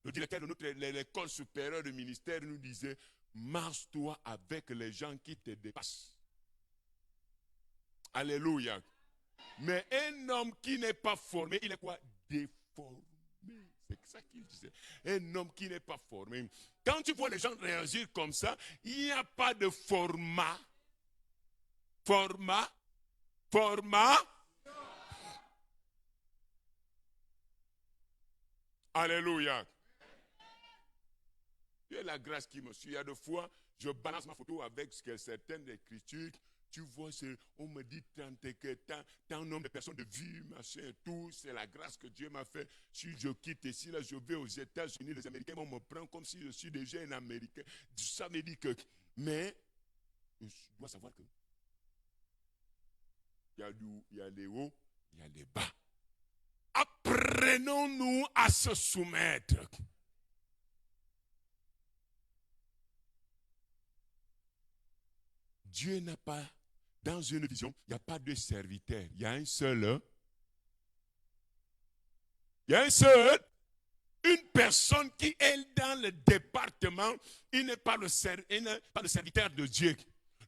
Le directeur de l'école supérieure du ministère nous disait, marche-toi avec les gens qui te dépassent. Alléluia. Mais un homme qui n'est pas formé, il est quoi? Déformé. C'est ça qu'il disait. Un homme qui n'est pas formé. Quand tu vois les gens réagir comme ça, il n'y a pas de format. Format. Alléluia. Dieu la grâce qui me suit. Il y a des fois, je balance ma photo avec certaines écritures. tu vois, on me dit tant nombre de personnes de vie, machin, tout, c'est la grâce que Dieu m'a fait. Si je quitte ici, là, je vais aux États-Unis, les Américains vont me prendre comme si je suis déjà un Américain. Ça veut dire que, mais, je dois savoir que il y a les hauts, il y a les bas. Apprenons-nous à se soumettre. Dieu n'a pas, dans une vision, il n'y a pas de serviteur. Il y a un seul. Il y a un seul. Une personne qui est dans le département, il n'est pas le serviteur de Dieu.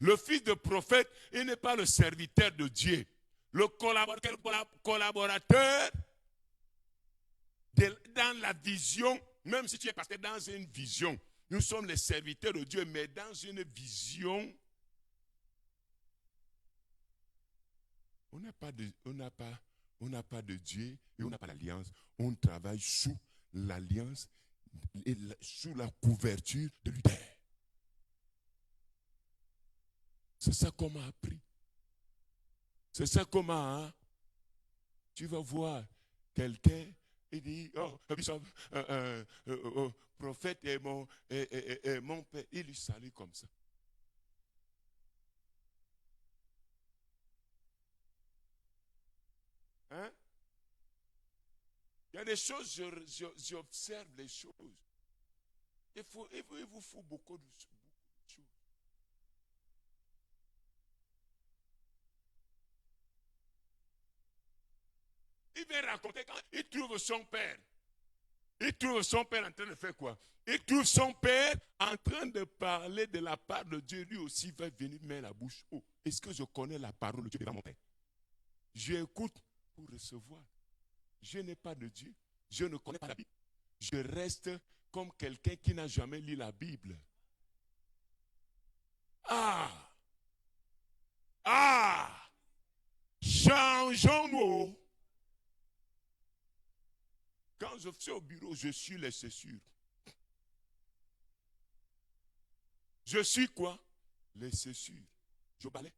Le fils de prophète, il n'est pas le serviteur de Dieu. Le collaborateur dans la vision, même si tu es pasteur dans une vision, nous sommes les serviteurs de Dieu, mais dans une vision, on n'a pas de Dieu et on n'a pas l'alliance. On travaille sous l'alliance et sous la couverture de Luther. C'est ça qu'on m'a appris. C'est ça qu'on m'a. Tu vas voir quelqu'un, il dit, oh, prophète et mon père, il lui salue comme ça. Hein? Il y a des choses, j'observe les choses. Il vous faut beaucoup de choses. Il vient raconter quand il trouve son père. Il trouve son père en train de faire quoi? Il trouve son père en train de parler de la part de Dieu. Lui aussi va venir mettre la bouche haut. Est-ce que je connais la parole de Dieu devant mon père? J'écoute pour recevoir. Je n'ai pas de Dieu. Je ne connais pas la Bible. Je reste comme quelqu'un qui n'a jamais lu la Bible. Changeons-nous. Quand je suis au bureau, je suis les cessures. Je suis quoi? Les cessures. Je balaye.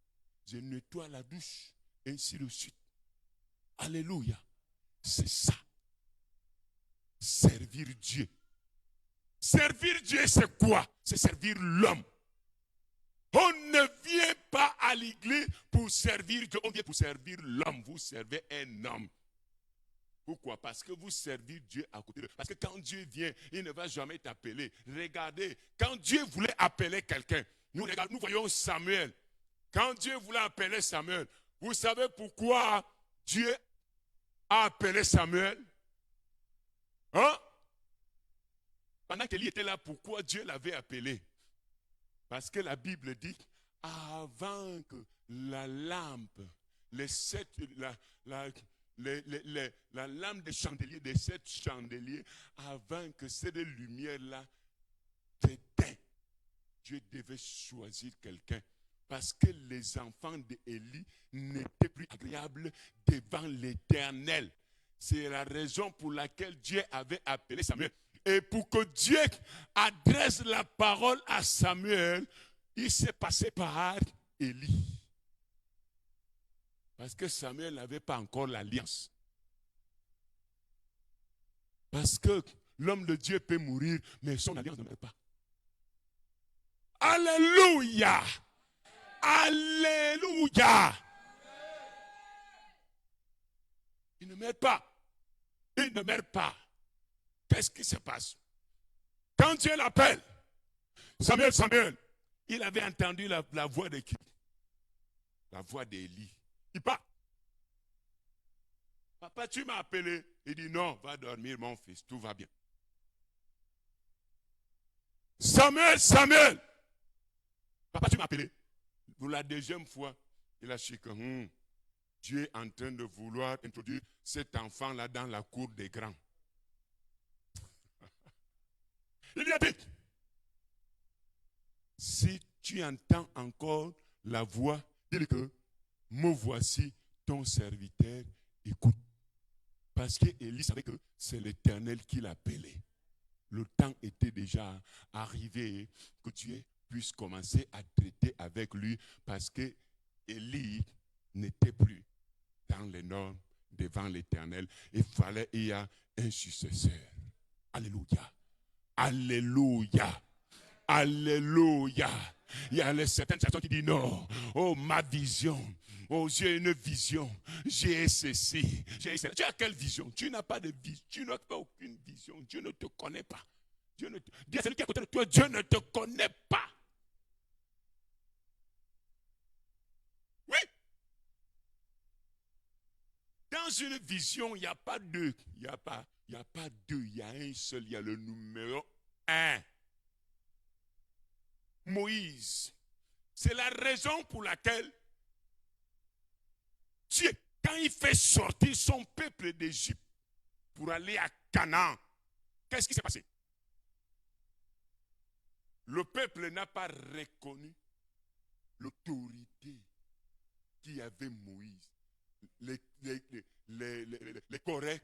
Je nettoie la douche. Ainsi de suite. Alléluia. C'est ça. Servir Dieu. Servir Dieu, c'est quoi? C'est servir l'homme. On ne vient pas à l'église pour servir Dieu. On vient pour servir l'homme. Vous servez un homme. Pourquoi? Parce que vous servez Dieu à côté de... Parce que quand Dieu vient, il ne va jamais t'appeler. Regardez, quand Dieu voulait appeler quelqu'un, nous voyons Samuel. Quand Dieu voulait appeler Samuel, vous savez pourquoi Dieu a appelé Samuel? Hein? Pendant qu'Élie était là, pourquoi Dieu l'avait appelé? Parce que la Bible dit, avant que la lampe, la lampe des chandeliers, des 7 chandeliers, avant que cette lumière-là t'éteigne, Dieu devait choisir quelqu'un. Parce que les enfants d'Élie n'étaient plus agréables devant l'Éternel. C'est la raison pour laquelle Dieu avait appelé Samuel. Et pour que Dieu adresse la parole à Samuel, il s'est passé par Élie. Parce que Samuel n'avait pas encore l'alliance. Parce que l'homme de Dieu peut mourir, mais son alliance ne meurt pas. Alléluia! Alléluia! Il ne meurt pas. Il ne meurt pas. Qu'est-ce qui se passe? Quand Dieu l'appelle, Samuel, Samuel, il avait entendu la voix de qui? La voix d'Élie. Il part. Papa, tu m'as appelé. Il dit non, va dormir mon fils, tout va bien. Samuel, Samuel. Papa, tu m'as appelé. Pour la deuxième fois, il a dit que Dieu est en train de vouloir introduire cet enfant-là dans la cour des grands. Il lui a dit, si tu entends encore la voix, dis-lui que me voici ton serviteur, écoute. Parce qu'Élie savait que c'est l'Éternel qui l'appelait. Le temps était déjà arrivé que Dieu puisse commencer à traiter avec lui parce que Élie n'était plus dans les normes devant l'Éternel. Il y a un successeur. Alléluia. Alléluia. Alléluia. Il y a certaines personnes qui disent non. Oh, ma vision. Oh, j'ai une vision. J'ai ceci. J'ai cela. Tu as quelle vision? Tu n'as pas de vision. Tu n'as pas aucune vision. Dieu ne te connaît pas. Dis à celui qui est à côté de toi, Dieu ne te connaît pas. Oui. Dans une vision, il n'y a pas deux. Il n'y a pas deux. Il y a un seul. Il y a le numéro 1. Moïse. C'est la raison pour laquelle Dieu, quand il fait sortir son peuple d'Égypte pour aller à Canaan, qu'est-ce qui s'est passé? Le peuple n'a pas reconnu l'autorité qui avait Moïse. Les Corées,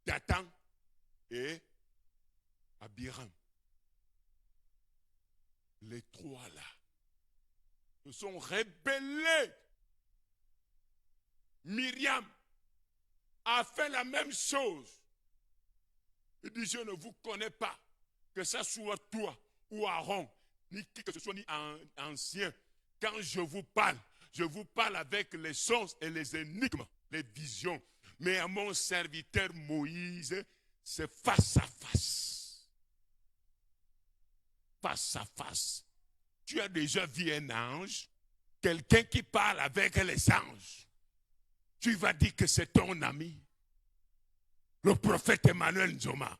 Dathan et Abiram. Les trois là se sont rebellés. Myriam a fait la même chose. Il dit, je ne vous connais pas, que ce soit toi ou Aaron, ni qui que ce soit, ni ancien. Quand je vous parle avec les sens et les énigmes, les visions. Mais à mon serviteur Moïse, c'est face à face. Face à face. Tu as déjà vu un ange, quelqu'un qui parle avec les anges. Tu vas dire que c'est ton ami. Le prophète Emmanuel Nzoma.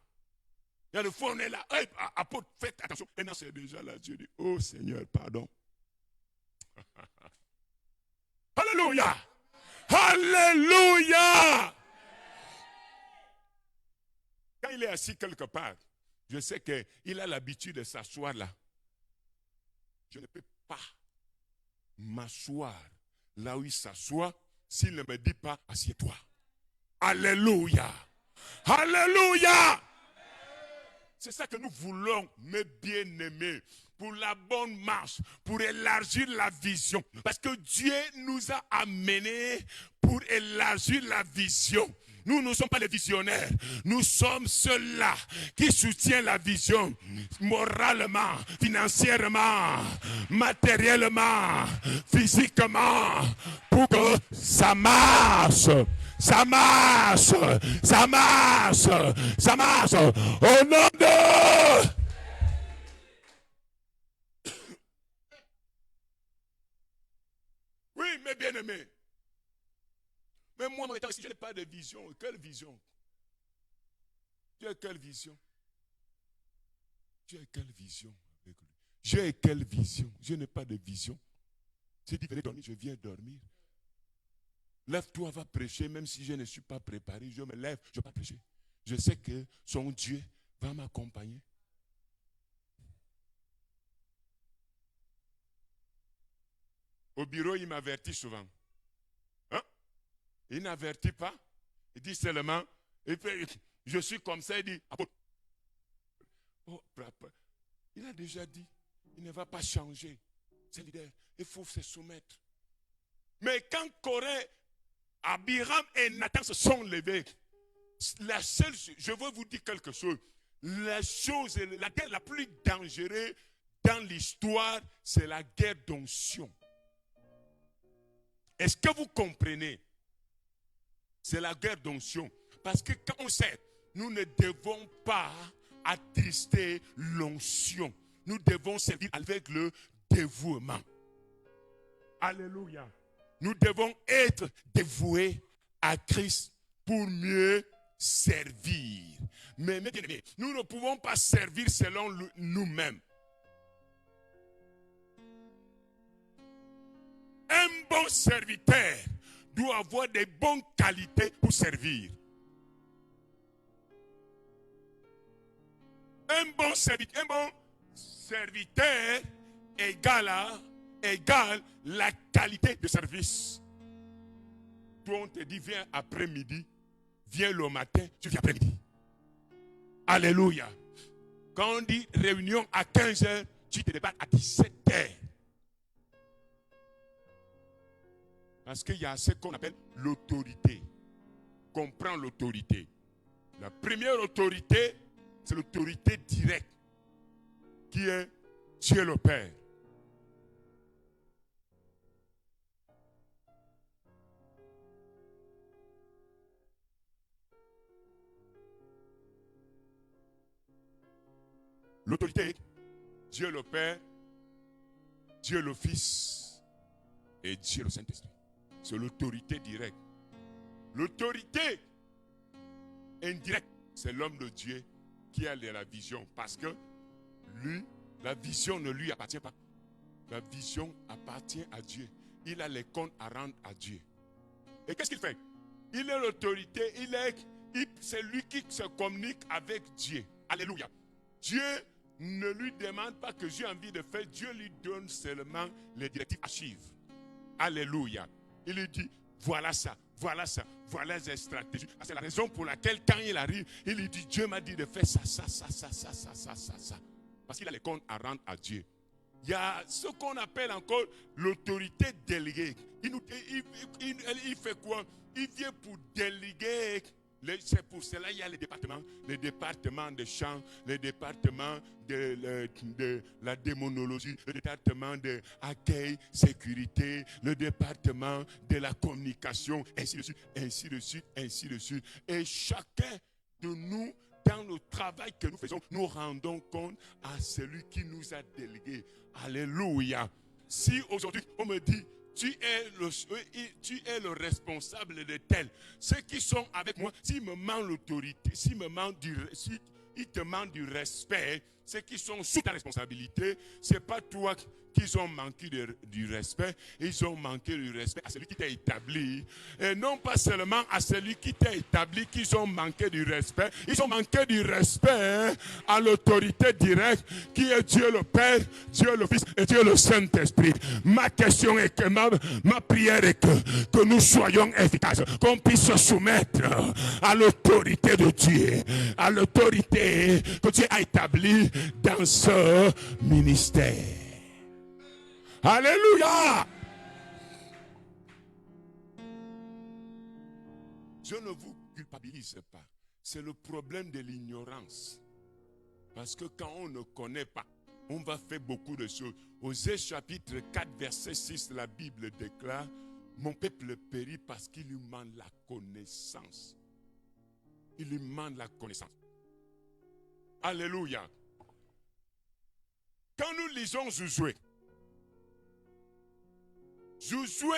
Il y a le fois on est là. Hey, apôtre, faites attention. Et non, c'est déjà là. Dieu dit, oh Seigneur, pardon. Alléluia. Alléluia. Quand il est assis quelque part, je sais qu'il a l'habitude de s'asseoir là. Je ne peux pas m'asseoir là où il s'assoit s'il ne me dit pas, assieds-toi. Alléluia. Alléluia. C'est ça que nous voulons, mes bien-aimés, pour la bonne marche, pour élargir la vision. Parce que Dieu nous a amenés pour élargir la vision. Nous ne sommes pas les visionnaires. Nous sommes ceux-là qui soutiennent la vision moralement, financièrement, matériellement, physiquement, pour que ça marche. Ça marche, ça marche, ça marche. Au nom de... Oui, mes bien-aimés. Mais moi, si je n'ai pas de vision, quelle vision? Tu as quelle vision? Tu as quelle vision avec lui? J'ai quelle vision? Je n'ai pas de vision. Si tu venais dormir, je viens dormir. Lève-toi, va prêcher, même si je ne suis pas préparé, je me lève, je ne vais pas prêcher. Je sais que son Dieu va m'accompagner. Au bureau, il m'avertit souvent. Hein? Il n'avertit pas. Il dit seulement, je suis comme ça, il dit, oh, il a déjà dit, il ne va pas changer. C'est leader, il faut se soumettre. Mais quand Corée, Abiram et Nathan se sont levés, je veux vous dire quelque chose. La guerre la plus dangereuse dans l'histoire, c'est la guerre d'onction. Est-ce que vous comprenez? C'est la guerre d'onction. Parce que quand on sait, nous ne devons pas attrister l'onction. Nous devons servir avec le dévouement. Alléluia. Nous devons être dévoués à Christ pour mieux servir. Mais nous ne pouvons pas servir selon nous-mêmes. Un bon serviteur doit avoir des bonnes qualités pour servir. Un bon serviteur égale la qualité de service. Toi, on te dit, viens après-midi, viens le matin, tu viens après-midi. Alléluia. Quand on dit réunion à 15h, tu te débarques à 17h. Parce qu'il y a ce qu'on appelle l'autorité. Comprends l'autorité. La première autorité, c'est l'autorité directe, qui est Dieu le Père. L'autorité, Dieu le Père, Dieu le Fils et Dieu le Saint-Esprit. C'est l'autorité directe. L'autorité indirecte, c'est l'homme de Dieu qui a la vision. Parce que lui, la vision ne lui appartient pas. La vision appartient à Dieu. Il a les comptes à rendre à Dieu. Et qu'est-ce qu'il fait? Il est l'autorité, c'est lui qui se communique avec Dieu. Alléluia. Dieu ne lui demande pas que j'ai envie de faire. Dieu lui donne seulement les directives à suivre. Alléluia. Il lui dit, voilà ça, voilà ça, voilà les stratégies. C'est la raison pour laquelle quand il arrive, il lui dit, Dieu m'a dit de faire ça. Parce qu'il a les comptes à rendre à Dieu. Il y a ce qu'on appelle encore l'autorité déléguée. Il fait quoi? Il vient pour déléguer. C'est pour cela qu'il y a les départements de chant, les départements de la démonologie, le département de accueil, sécurité, le département de la communication, ainsi de suite, ainsi de suite, ainsi de suite. Et chacun de nous, dans le travail que nous faisons, nous rendons compte à celui qui nous a délégués. Alléluia. Si aujourd'hui on me dit, tu es le responsable de tel, ceux qui sont avec moi, s'ils me manquent l'autorité, s'ils te manquent du respect, ceux qui sont sous ta responsabilité, ce n'est pas toi qu'ils ont manqué du respect, ils ont manqué du respect à celui qui t'a établi. Et non pas seulement à celui qui t'a établi qu'ils ont manqué du respect, ils ont manqué du respect à l'autorité directe qui est Dieu le Père, Dieu le Fils et Dieu le Saint-Esprit. Ma question est que, ma prière est que nous soyons efficaces, qu'on puisse se soumettre à l'autorité de Dieu, à l'autorité que Dieu a établie dans ce ministère. Alléluia! Je ne vous culpabilise pas. C'est le problème de l'ignorance. Parce que quand on ne connaît pas, on va faire beaucoup de choses. Osée chapitre 4, verset 6, la Bible déclare, mon peuple périt parce qu'il lui manque la connaissance. Il lui manque la connaissance. Alléluia. Quand nous lisons Josué, Josué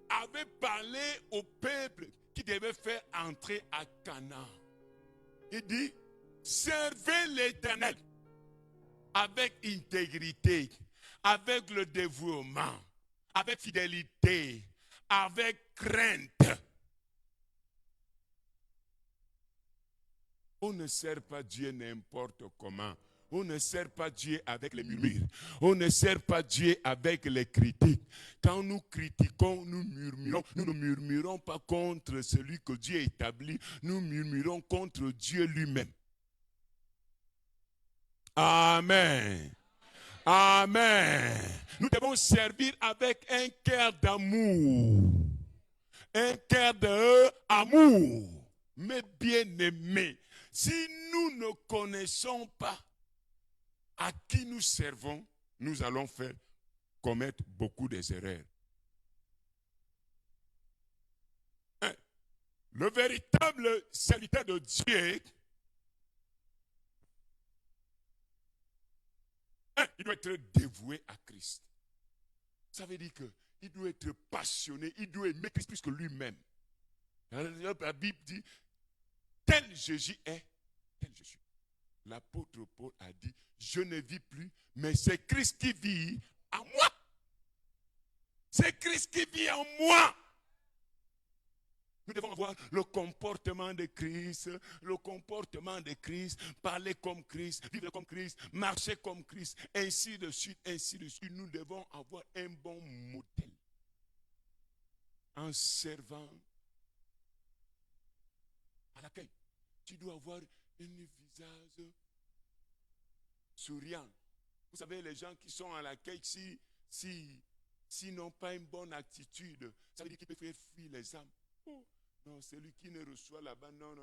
avait parlé au peuple qui devait faire entrer à Canaan. Il dit, servez l'Éternel avec intégrité, avec le dévouement, avec fidélité, avec crainte. On ne sert pas Dieu n'importe comment. On ne sert pas Dieu avec les murmures. On ne sert pas Dieu avec les critiques. Quand nous critiquons, nous murmurons. Nous ne murmurons pas contre celui que Dieu établit. Nous murmurons contre Dieu lui-même. Amen. Amen. Nous devons servir avec un cœur d'amour. Un cœur d'amour. Mais bien aimés, si nous ne connaissons pas à qui nous servons, nous allons commettre beaucoup d'erreurs. Le véritable serviteur de Dieu, il doit être dévoué à Christ. Ça veut dire qu'il doit être passionné, il doit aimer Christ plus que lui-même. La Bible dit, tel Jésus est, tel je suis. L'apôtre Paul a dit, je ne vis plus, mais c'est Christ qui vit en moi. C'est Christ qui vit en moi. Nous devons avoir le comportement de Christ, parler comme Christ, vivre comme Christ, marcher comme Christ, ainsi de suite, ainsi de suite. Nous devons avoir un bon modèle en servant à l'accueil. Tu dois avoir un visage souriant. Vous savez, les gens qui sont à l'accueil, si s'ils n'ont pas une bonne attitude, ça veut dire qu'ils peuvent fuir les âmes. Oh, non, celui qui ne reçoit là-bas, non.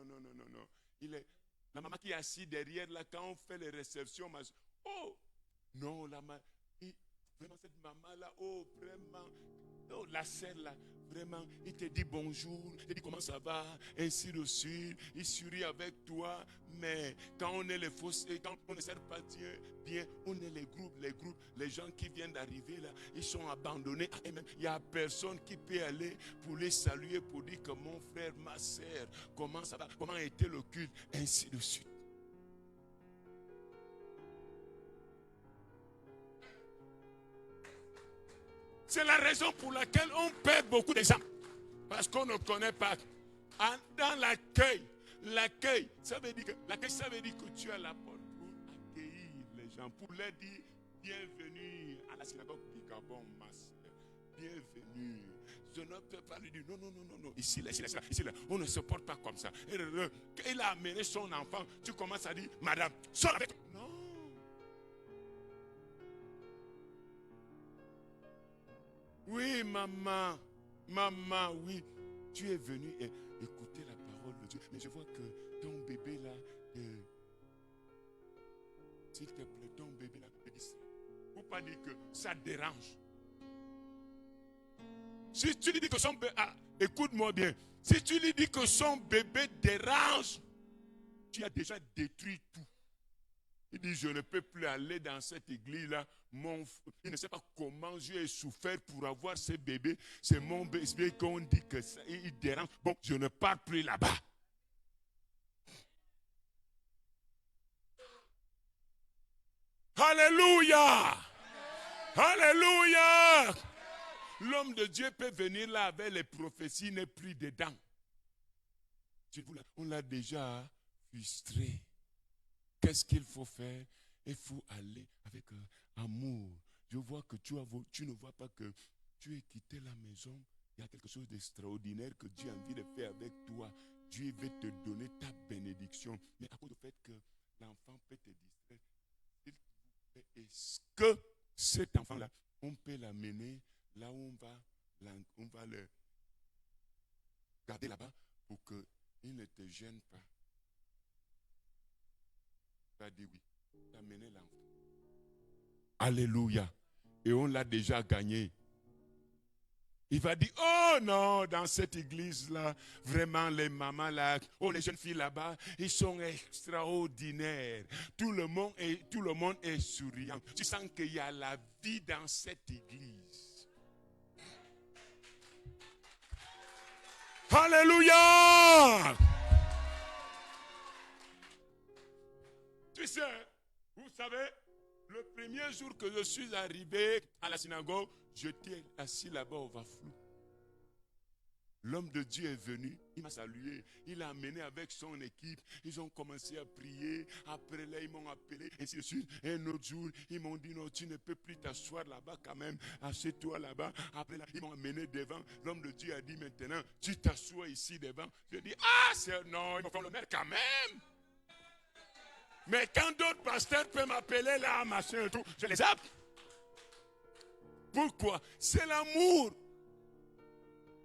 Il est, la maman qui est assise derrière là, quand on fait les réceptions, oh, non, vraiment cette maman-là, oh, vraiment, oh, la scène là, vraiment, il te dit bonjour, il te dit comment ça va, ainsi de suite, il sourit avec toi, mais quand on est les fausses, quand on ne sert pas Dieu, bien, on est les groupes, les gens qui viennent d'arriver là, ils sont abandonnés à eux-mêmes. Il n'y a personne qui peut aller pour les saluer, pour dire que mon frère, ma soeur, comment ça va, comment a été le culte, ainsi de suite. C'est la raison pour laquelle on perd beaucoup de gens. Parce qu'on ne connaît pas. Dans l'accueil, ça veut dire que tu as la porte pour accueillir les gens, pour leur dire bienvenue à la synagogue du Gabon, ma soeur. Bienvenue. Je ne peux pas lui dire non. Ici, là. On ne se porte pas comme ça. Il a amené son enfant. Tu commences à dire, madame, sors avec. Non. Oui, maman, oui, tu es venu écouter la parole de Dieu. Mais je vois que ton bébé là, s'il te plaît, ton bébé là, il ne faut pas dire que ça dérange. Si tu lui dis que son bébé, écoute-moi bien, si tu lui dis que son bébé dérange, tu as déjà détruit tout. Il dit, je ne peux plus aller dans cette église-là. Il ne sait pas comment j'ai souffert pour avoir ce bébé. C'est mon bébé qu'on dit que ça, il dérange. Bon, je ne pars plus là-bas. Alléluia! Alléluia! L'homme de Dieu peut venir là avec les prophéties, n'est plus dedans. On l'a déjà frustré. Qu'est-ce qu'il faut faire? Il faut aller avec amour. Je vois que tu ne vois pas que tu es quitté la maison. Il y a quelque chose d'extraordinaire que Dieu a envie de faire avec toi. Dieu veut te donner ta bénédiction. Mais à cause du fait que l'enfant peut te distraire, est-ce que cet enfant-là, on peut l'amener là où on va le garder là-bas pour qu'il ne te gêne pas? Tu as dit oui. Tu as amené l'enfant. Alléluia. Et on l'a déjà gagné. Il va dire, oh non, dans cette église-là, vraiment les mamans là, oh les jeunes filles là-bas, ils sont extraordinaires. Tout le monde est souriant. Tu sens qu'il y a la vie dans cette église. Alléluia. Tu sais, vous savez, le premier jour que je suis arrivé à la synagogue, j'étais assis là-bas au Vaflou. L'homme de Dieu est venu, il m'a salué, il a amené avec son équipe, ils ont commencé à prier, après là ils m'ont appelé, ainsi de suite. Un autre jour, ils m'ont dit non, tu ne peux plus t'asseoir là-bas quand même, assieds-toi là-bas. Après là, ils m'ont amené devant, l'homme de Dieu a dit maintenant, tu t'assois ici devant. Je dis, non, il me faut le mettre quand même. Mais quand d'autres pasteurs peuvent m'appeler là, machin et tout, je les zappe. Pourquoi? C'est l'amour.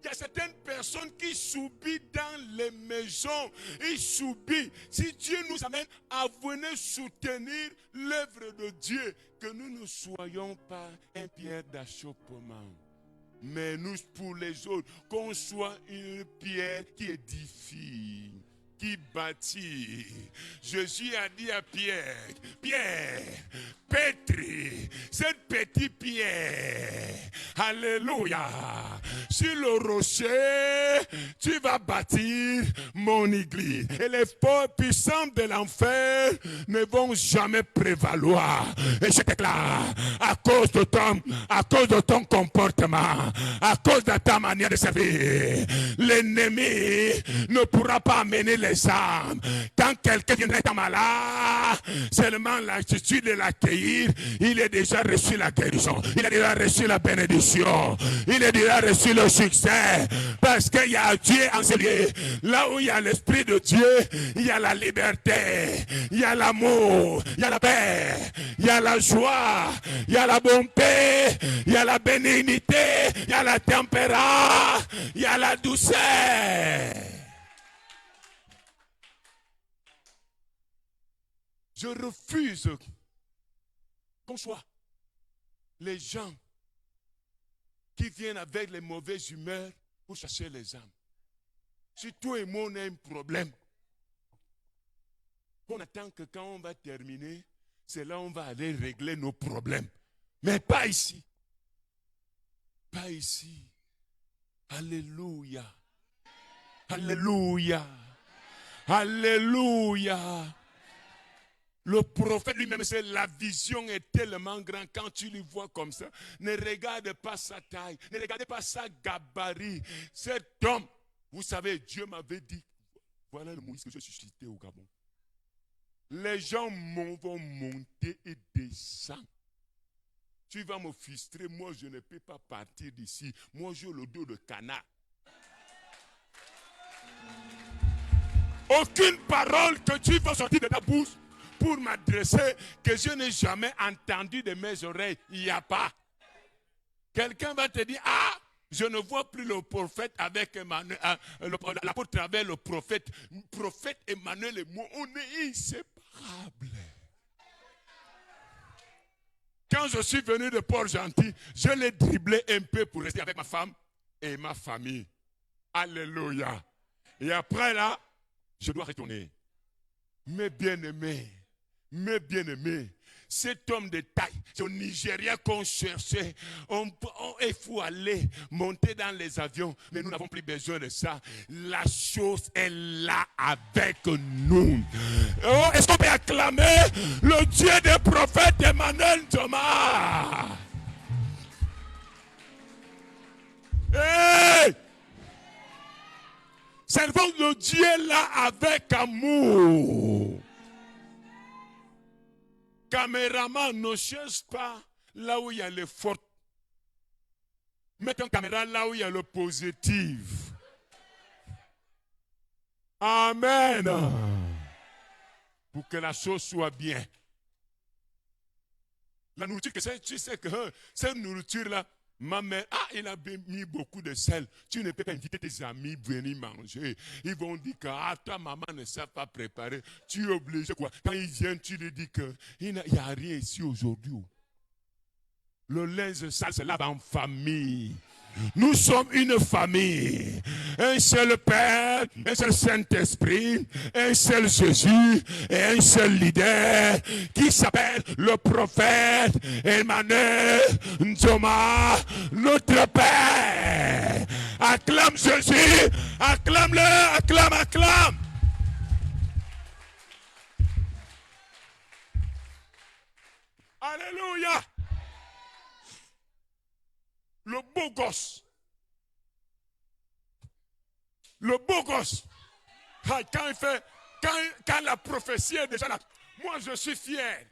Il y a certaines personnes qui subissent dans les maisons. Ils subissent. Si Dieu nous amène à venir soutenir l'œuvre de Dieu, que nous ne soyons pas un pierre d'achoppement. Mais nous, pour les autres, qu'on soit une pierre qui édifie, qui bâtit. Jésus a dit à Pierre, pétris cette petite pierre. Alléluia. Sur le rocher, tu vas bâtir mon église. Et les forces puissantes de l'enfer ne vont jamais prévaloir. Et je déclare, à cause de ton comportement, à cause de ta manière de servir, l'ennemi ne pourra pas amener les les âmes. Quand quelqu'un viendrait être malade, seulement l'attitude de l'accueillir, il a déjà reçu la guérison, il a déjà reçu la bénédiction, il a déjà reçu le succès, parce qu'il y a Dieu en ce lieu. Là où il y a l'Esprit de Dieu, il y a la liberté, il y a l'amour, il y a la paix, il y a la joie, il y a la bonté, il y a la bénignité, il y a la tempérance, il y a la douceur. Je refuse qu'on soit les gens qui viennent avec les mauvaises humeurs pour chercher les âmes. Si toi et moi on a un problème, on attend que quand on va terminer, c'est là où on va aller régler nos problèmes. Mais pas ici. Pas ici. Alléluia. Alléluia. Alléluia. Le prophète lui-même, c'est la vision est tellement grande. Quand tu le vois comme ça, ne regarde pas sa taille, ne regardez pas sa gabarit. Cet homme, vous savez, Dieu m'avait dit, voilà le Moïse que j'ai suscité au Gabon. Les gens vont monter et descendre. Tu vas me frustrer, moi je ne peux pas partir d'ici. Moi j'ai le dos de canard. Aucune parole que tu vas sortir de ta bouche pour m'adresser que je n'ai jamais entendu de mes oreilles. Il n'y a pas. Quelqu'un va te dire, ah, je ne vois plus le prophète avec Emmanuel, l'apôtre avec le prophète. Prophète Emmanuel et moi, on est inséparables. Quand je suis venu de Port-Gentil, je l'ai dribblé un peu pour rester avec ma femme et ma famille. Alléluia. Et après là, je dois retourner. Mes bien-aimés, cet homme de taille, c'est au Nigeria qu'on cherchait. Il faut aller monter dans les avions, mais nous n'avons plus besoin de ça. La chose est là avec nous. Oh, est-ce qu'on peut acclamer le Dieu des prophètes Emmanuel Thomas? Hey! Servons le Dieu là avec amour. Caméraman, ne cherche pas là où il y a les fautes. Mets ton caméra là où il y a le positif. Amen. Pour que la chose soit bien. La nourriture, tu sais que cette nourriture-là, ma mère, il a mis beaucoup de sel. Tu ne peux pas inviter tes amis à venir manger. Ils vont dire que ta maman ne sait pas préparer. Tu es obligé quoi. Quand ils viennent, tu lui dis qu'il n'y a rien ici aujourd'hui. Le linge sale se lave en famille. Nous sommes une famille. Un seul Père, un seul Saint-Esprit, un seul Jésus et un seul leader qui s'appelle le prophète Emmanuel Thomas, notre Père. Acclame Jésus, acclame-le, acclame. Alléluia. Le beau gosse. Le beau gosse. Quand la prophétie est déjà là. Moi, je suis fier.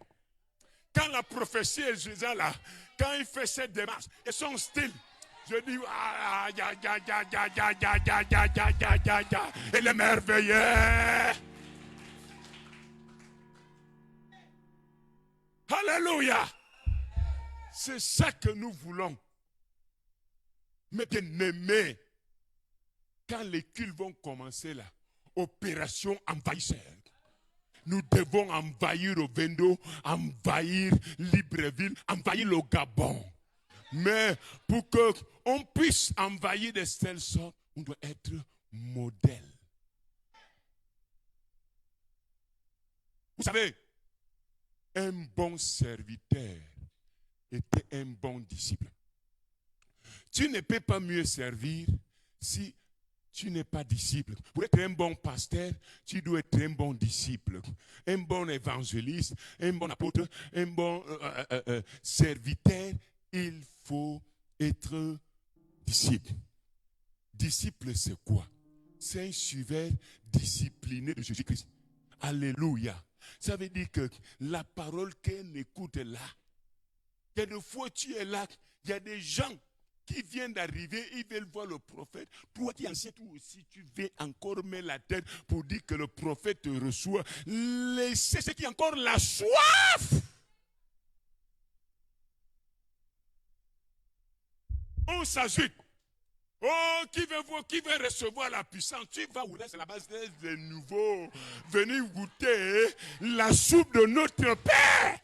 Quand la prophétie est déjà là. Quand il fait cette démarche et son style. Je dis, il est merveilleux. Alléluia. C'est ça que nous voulons. Mais bien aimé, quand les cultes vont commencer là, opération envahisseur. Nous devons envahir Ovendo, envahir Libreville, envahir le Gabon. Mais pour qu'on puisse envahir de telle sorte, on doit être modèle. Vous savez, un bon serviteur était un bon disciple. Tu ne peux pas mieux servir si tu n'es pas disciple. Pour être un bon pasteur, tu dois être un bon disciple, un bon évangéliste, un bon apôtre, un bon serviteur. Il faut être disciple. Disciple, c'est quoi? C'est un suiveur discipliné de Jésus-Christ. Alléluia. Ça veut dire que la parole qu'elle écoute là, quelquefois tu es là, il y a des gens qui viennent d'arriver, ils veulent voir le prophète. Toi qui es ancien, toi aussi, tu veux encore mettre la tête pour dire que le prophète te reçoit. Laissez ceux qui ont encore la soif. On s'ajoute. Oh, qui veut voir, qui veut recevoir la puissance? Tu vas où là, c'est la base des nouveaux. Venez goûter la soupe de notre Père.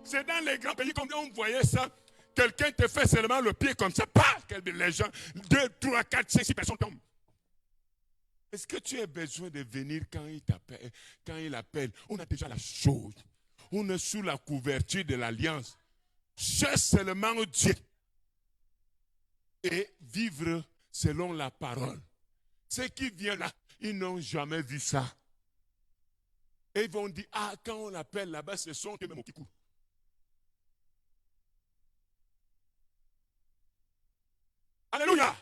C'est dans les grands pays, comme on voyait ça. Quelqu'un te fait seulement le pied comme ça. Pas les gens, 2, 3, 4, 5, 6 personnes tombent. Est-ce que tu as besoin de venir quand il t'appelle, quand il appelle? On a déjà la chose. On est sous la couverture de l'alliance. Cherche seulement Dieu. Et vivre selon la parole. Ceux qui viennent là, ils n'ont jamais vu ça. Et ils vont dire, ah, quand on l'appelle là-bas, ce sont eux mêmes qui courent. Alléluia.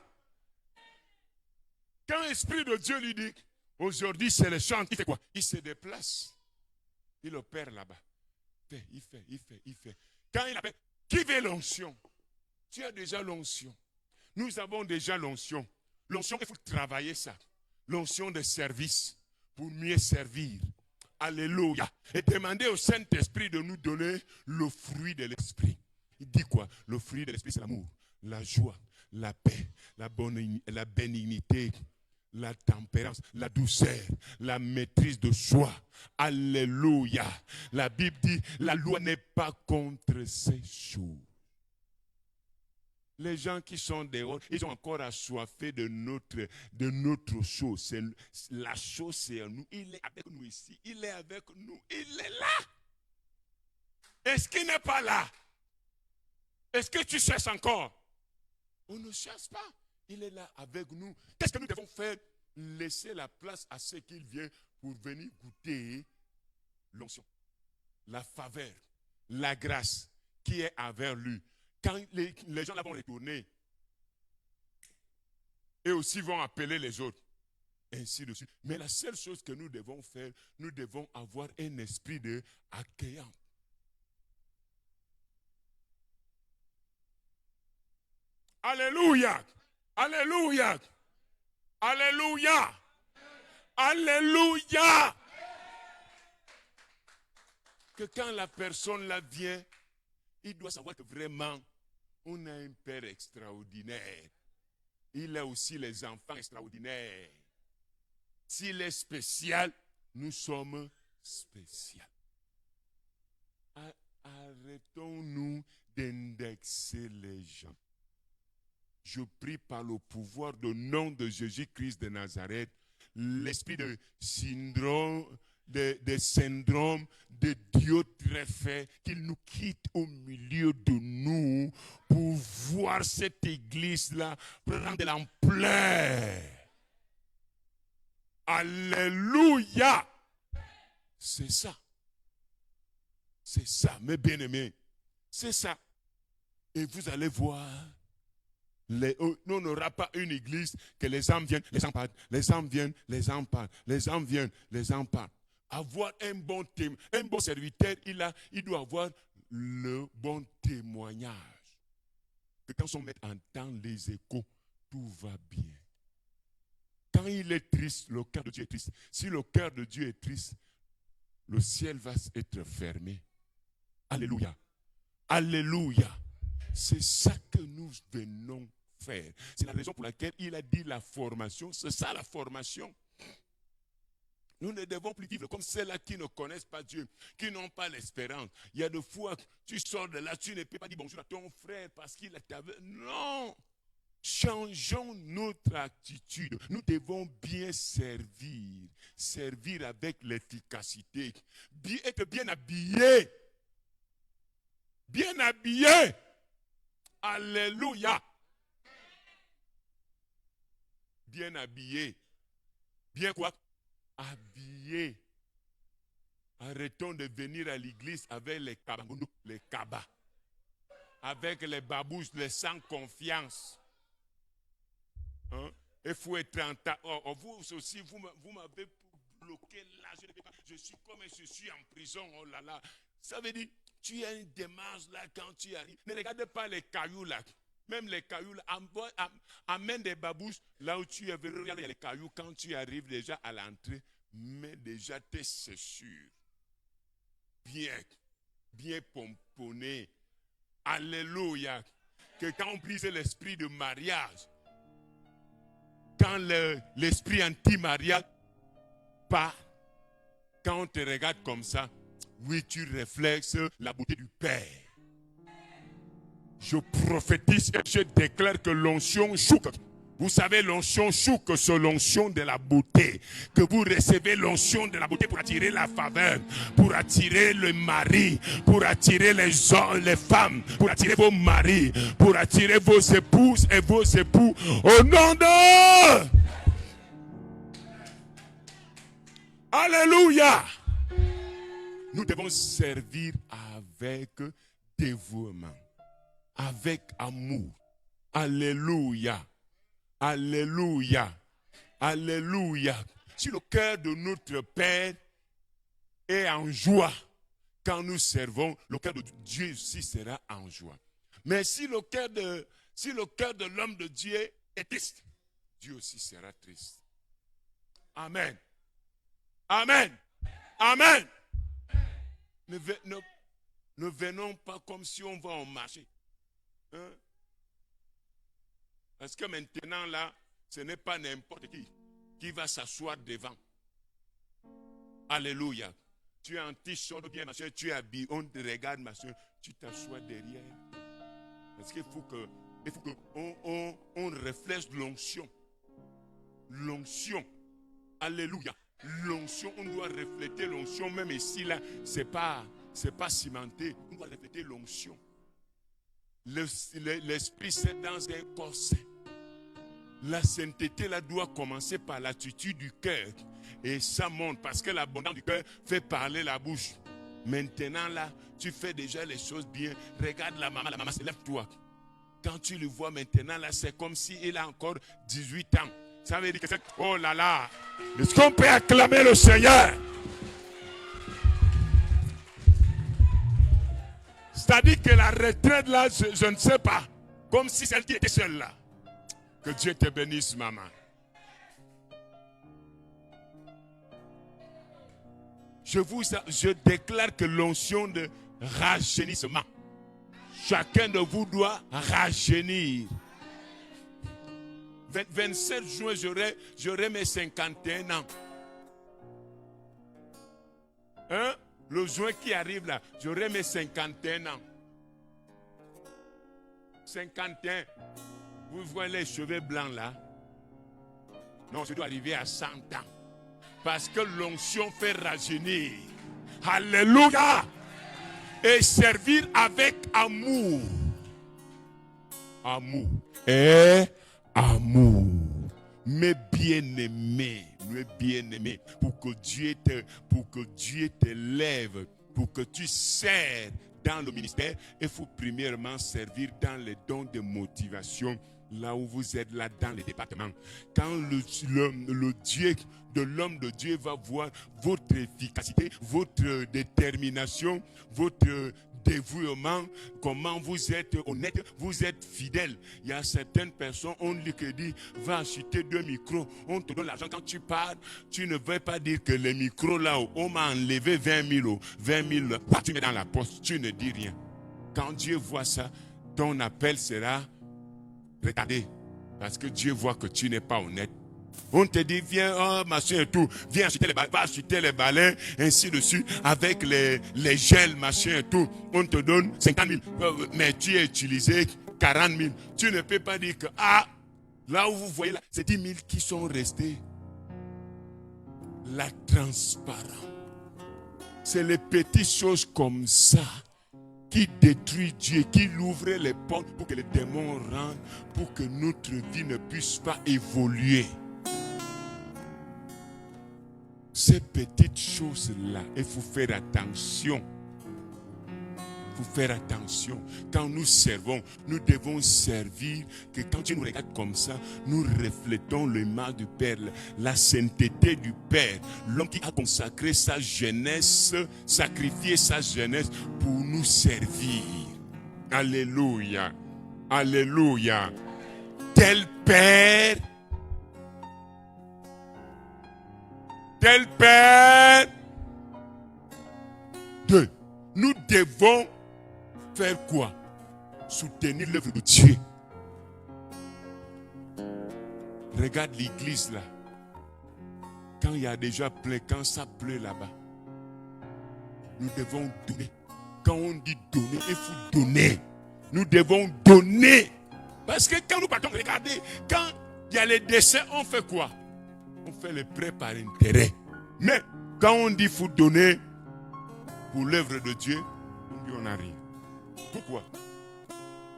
Quand l'Esprit de Dieu lui dit, aujourd'hui c'est le chant, il fait quoi? Il se déplace. Il opère là-bas. Il fait. Quand il appelle, qui veut l'onction? Tu as déjà l'onction. Nous avons déjà l'onction. L'onction, il faut travailler ça. L'onction de service pour mieux servir. Alléluia. Et demander au Saint-Esprit de nous donner le fruit de l'Esprit. Il dit quoi? Le fruit de l'Esprit, c'est l'amour, la joie, la paix, la bénignité, la tempérance, la douceur, la maîtrise de soi. Alléluia. La Bible dit, la loi n'est pas contre ces choses. Les gens qui sont dehors, ils ont encore assoiffé de notre chose. La chose, c'est en nous. Il est avec nous ici. Il est avec nous. Il est là. Est-ce qu'il n'est pas là? Est-ce que tu cherches encore? On ne cherche pas. Il est là avec nous. Qu'est-ce que nous devons faire? Laisser la place à ceux qui viennent pour venir goûter l'onction, la faveur, la grâce qui est envers lui. Quand les gens là vont retourner, et aussi vont appeler les autres, ainsi de suite. Mais la seule chose que nous devons faire, nous devons avoir un esprit de accueillant. Alléluia! Alléluia! Alléluia! Alléluia! Que quand la personne là vient, il doit savoir que vraiment, on a un Père extraordinaire. Il a aussi les enfants extraordinaires. S'il est spécial, nous sommes spéciaux. Arrêtons-nous d'indexer les gens. Je prie par le pouvoir du nom de Jésus-Christ de Nazareth, l'esprit de syndrome, de syndrome de Dieu très fait, qu'il nous quitte au milieu de nous pour voir cette église-là prendre de l'ampleur. Alléluia! C'est ça. C'est ça, mes bien-aimés. C'est ça. Et vous allez voir. On n'aura pas une église que les hommes viennent, les hommes parlent, les hommes viennent, les hommes parlent, les hommes viennent, les hommes parlent. Avoir un bon serviteur, il doit avoir le bon témoignage. Que quand son maître entend les échos, tout va bien. Quand il est triste, le cœur de Dieu est triste. Si le cœur de Dieu est triste, le ciel va être fermé. Alléluia. Alléluia. C'est ça que nous venons faire. C'est la raison pour laquelle il a dit la formation. C'est ça la formation. Nous ne devons plus vivre comme ceux-là qui ne connaissent pas Dieu, qui n'ont pas l'espérance. Il y a des fois, tu sors de là, tu ne peux pas dire bonjour à ton frère parce qu'il est avec. Non! Changeons notre attitude. Nous devons bien servir. Servir avec l'efficacité. Être bien habillé. Bien habillé. Alléluia. Bien habillé. Bien quoi? Habillé. Arrêtons de venir à l'église avec les cabas. avec les babouches, les sans confiance. Hein? Il faut être en temps. Oh, vous aussi, vous m'avez bloqué là. Je suis comme je suis en prison. Oh là là. Ça veut dire, tu as une démarche là quand tu arrives. Ne regarde pas les cailloux là. Même les cailloux là. Amène des babouches là où tu es. Regarde les cailloux. Quand tu arrives déjà à l'entrée, mets déjà tes chaussures. Bien pomponnées. Alléluia. Que quand on brise l'esprit de mariage, quand l'esprit anti-mariage part, quand on te regarde comme ça, oui, tu reflètes la beauté du Père. Je prophétise et je déclare que l'onction chouk. Vous savez, l'onction chouk, c'est l'onction de la beauté. Que vous recevez l'onction de la beauté pour attirer la faveur, pour attirer le mari, pour attirer les hommes, les femmes, pour attirer vos maris, pour attirer vos épouses et vos époux. Au nom de... Alléluia! Nous devons servir avec dévouement, avec amour. Alléluia! Alléluia! Alléluia! Si le cœur de notre Père est en joie, quand nous servons, le cœur de Dieu aussi sera en joie. Mais si le cœur de l'homme de Dieu est triste, Dieu aussi sera triste. Amen. Amen. Amen. Ne venons pas comme si on va en marché. Hein? Parce que maintenant là, ce n'est pas n'importe qui va s'asseoir devant. Alléluia. Tu es en t-shirt bien, ma soeur, tu es habillé, on te regarde, ma soeur, tu t'assois derrière. Parce qu'il faut qu'on reflète l'onction. L'onction. Alléluia. L'onction, on doit refléter l'onction, même ici là, c'est pas cimenté, on doit refléter l'onction. L'esprit c'est dans un corset. La sainteté là doit commencer par l'attitude du cœur. Et ça monte parce que l'abondance du cœur fait parler la bouche. Maintenant là, tu fais déjà les choses bien. Regarde la maman se lève-toi. Quand tu le vois maintenant là, c'est comme s'il a encore 18 ans. Ça veut dire que c'est... Oh là là! Est-ce qu'on peut acclamer le Seigneur? C'est-à-dire que la retraite là, je ne sais pas. Comme si celle qui était seule là. Que Dieu te bénisse, maman. Je déclare que l'onction de rajeunissement. Chacun de vous doit rajeunir. 27 juin, j'aurai mes 51 ans. Hein? Le juin qui arrive là, j'aurai mes 51 ans. 51. Vous voyez les cheveux blancs là? Non, je dois arriver à 100 ans. Parce que l'onction fait rajeunir. Alléluia! Et servir avec amour. Amour. Et amour. Mes bien-aimés. Mes bien-aimés. Pour que Dieu t'élève. Pour que tu sers dans le ministère, il faut premièrement servir dans les dons de motivation. Là où vous êtes, là dans les départements. Quand le Dieu de l'homme de Dieu va voir votre efficacité, votre détermination, votre dévouement, comment vous êtes honnête, vous êtes fidèle. Il y a certaines personnes, on lui dit, va acheter 2 micros, on te donne l'argent. Quand tu parles, tu ne veux pas dire que les micros là, on m'a enlevé 20 000, tu mets dans la poche, tu ne dis rien. Quand Dieu voit ça, ton appel sera retardé. Parce que Dieu voit que tu n'es pas honnête. On te dit, viens, oh, machin et tout, viens acheter les balais, va acheter les balais, ainsi de suite, avec les gels, machin et tout. On te donne 50 000, mais tu as utilisé 40 000. Tu ne peux pas dire que, là où vous voyez, là, c'est 10 000 qui sont restés. La transparence. C'est les petites choses comme ça qui détruit Dieu, qui ouvre les portes pour que les démons rentrent, pour que notre vie ne puisse pas évoluer. Ces petites choses-là, il faut faire attention. faut faire attention. Quand nous servons, nous devons servir, que quand Dieu nous regarde comme ça, nous reflétons l'image du Père, la sainteté du Père. L'homme qui a consacré sa jeunesse, sacrifié sa jeunesse pour nous servir. Alléluia. Alléluia. Tel Père, nous devons faire quoi? Soutenir l'œuvre de Dieu. Regarde l'église là. Quand il y a déjà plein, quand ça pleut là-bas, nous devons donner. Quand on dit donner, il faut donner. Nous devons donner. Parce que quand nous partons, regardez, quand il y a les décès, on fait quoi? On fait les prêts par intérêt. Mais quand on dit qu'il faut donner pour l'œuvre de Dieu, on dit on n'a rien. Pourquoi?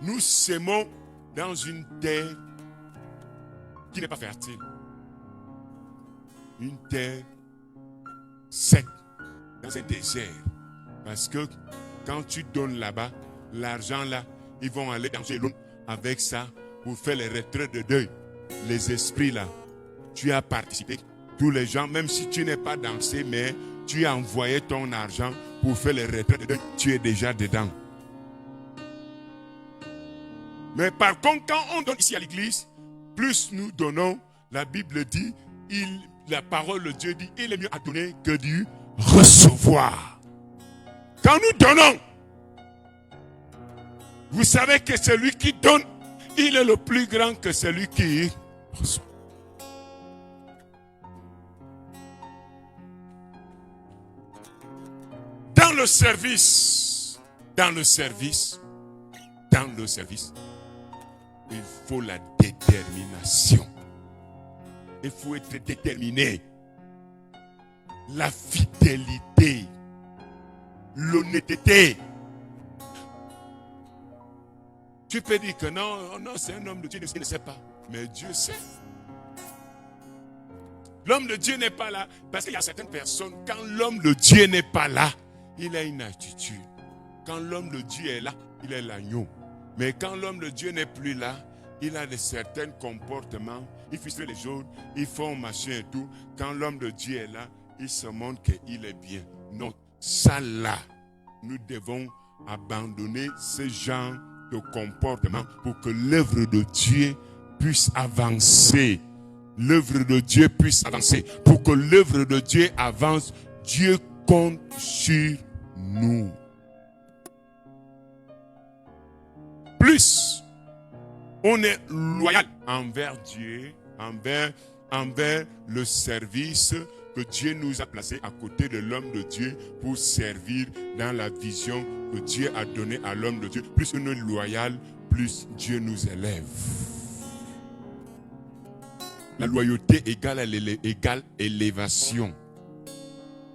Nous sémons dans une terre qui n'est pas fertile. Une terre sec, dans un désert. Parce que quand tu donnes là-bas, l'argent là, ils vont aller dans l'eau avec ça pour faire les retraites de deuil. Les esprits là, tu as participé. Tous les gens, même si tu n'es pas dansé, mais tu as envoyé ton argent pour faire les retraites de deuil, tu es déjà dedans. Mais par contre, quand on donne ici à l'église, plus nous donnons, la Bible dit, la parole de Dieu dit, il est mieux à donner que du recevoir. Quand nous donnons, vous savez que celui qui donne, il est le plus grand que celui qui reçoit. Dans le service, il faut la détermination. Il faut être déterminé. La fidélité, l'honnêteté. Tu peux dire que non, c'est un homme de Dieu qui ne sait pas. Mais Dieu sait. L'homme de Dieu n'est pas là. Parce qu'il y a certaines personnes, quand l'homme de Dieu n'est pas là, il a une attitude. Quand l'homme de Dieu est là, il est l'agneau. Mais quand l'homme de Dieu n'est plus là, il a de certains comportements. Il fixe les autres, il fait machin et tout. Quand l'homme de Dieu est là, il se montre qu'il est bien. Non, ça là, nous devons abandonner ce genre de comportement pour que l'œuvre de Dieu puisse avancer. L'œuvre de Dieu puisse avancer. Pour que l'œuvre de Dieu avance, Dieu compte sur nous. Plus on est loyal envers Dieu, envers le service que Dieu nous a placé à côté de l'homme de Dieu pour servir dans la vision que Dieu a donnée à l'homme de Dieu. Plus on est loyal, plus Dieu nous élève. La loyauté égale élévation.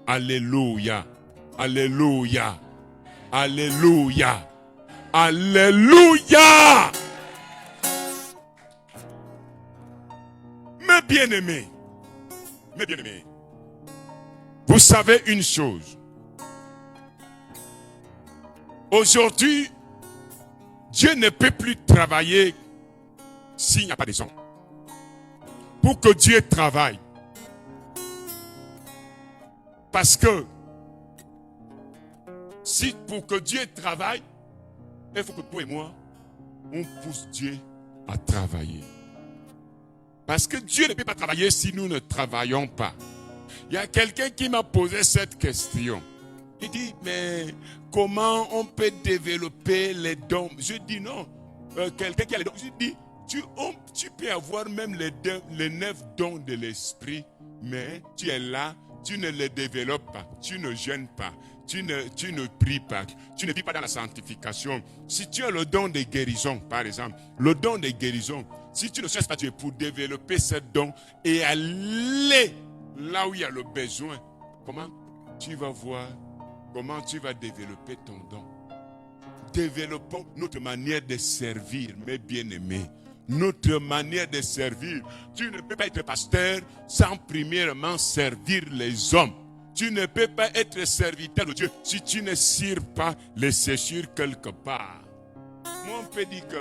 Alléluia. Alléluia. Alléluia. Alléluia. Mes bien-aimés, vous savez une chose. Aujourd'hui, Dieu ne peut plus travailler s'il n'y a pas de gens. Pour que Dieu travaille. Parce que pour que Dieu travaille, il faut que toi et moi, on pousse Dieu à travailler. Parce que Dieu ne peut pas travailler si nous ne travaillons pas. Il y a quelqu'un qui m'a posé cette question. Il dit, mais comment on peut développer les dons? Je dis non. Quelqu'un qui a les dons, je dis, tu peux avoir même les 9 dons de l'esprit, mais tu es là, tu ne les développes pas, tu ne jeûnes pas, tu ne pries pas, tu ne vis pas dans la sanctification. Si tu as le don de guérison, par exemple, le don de guérison, si tu ne cherches pas Dieu pour développer ce don et aller là où il y a le besoin, comment tu vas voir, comment tu vas développer ton don? Développons notre manière de servir, mes bien-aimés. Notre manière de servir. Tu ne peux pas être pasteur sans premièrement servir les hommes. Tu ne peux pas être serviteur de Dieu si tu ne cires pas les séchures quelque part. Moi, on peut dire que,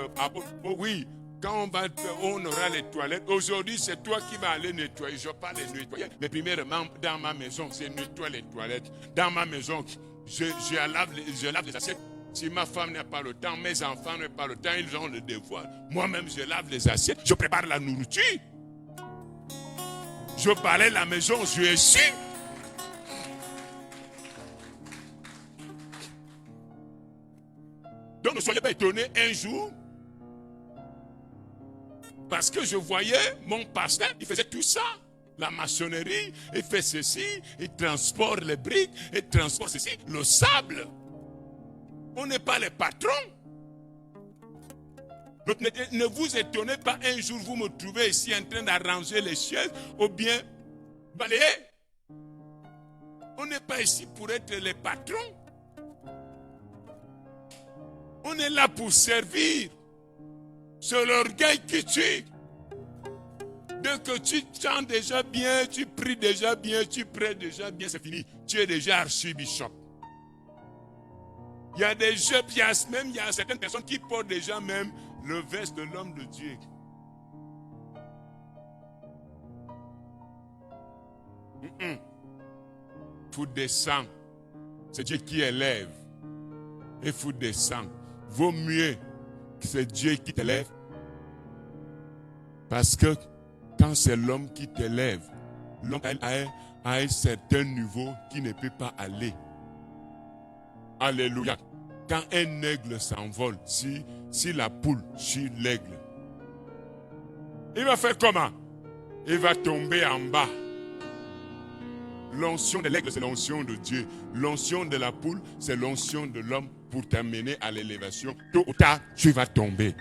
oui, quand on aura les toilettes, aujourd'hui, c'est toi qui vas aller nettoyer. Je ne vais pas les nettoyer. Mais premièrement, dans ma maison, c'est nettoyer les toilettes. Dans ma maison, je lave les assiettes. Si ma femme n'a pas le temps, mes enfants n'ont pas le temps, ils ont le devoir. Moi-même, je lave les assiettes, je prépare la nourriture. Je balaye la maison, je essuie. Donc ne soyez pas étonnés un jour, parce que je voyais mon pasteur, il faisait tout ça. La maçonnerie, il fait ceci, il transporte les briques, il transporte ceci, le sable. On n'est pas les patrons. Donc ne vous étonnez pas un jour, vous me trouvez ici en train d'arranger les chaises ou bien balayer. On n'est pas ici pour être les patrons. On est là pour servir. C'est l'orgueil qui tue. Dès que tu chantes déjà bien, tu pries déjà bien, tu prêtes déjà bien, c'est fini. Tu es déjà archibishop. Il y a des jeunes, il y a certaines personnes qui portent déjà même le veste de l'homme de Dieu. Faut descendre. C'est Dieu qui élève. Il faut descendre. Vaut mieux que c'est Dieu qui t'élève. Parce que quand c'est l'homme qui t'élève, l'homme a un certain niveau qui ne peut pas aller. Alléluia. Quand un aigle s'envole, si la poule suit l'aigle, il va faire comment? Il va tomber en bas. L'onction de l'aigle, c'est l'onction de Dieu. L'onction de la poule, c'est l'onction de l'homme pour t'amener à l'élévation. Tôt ou tard, tu vas tomber.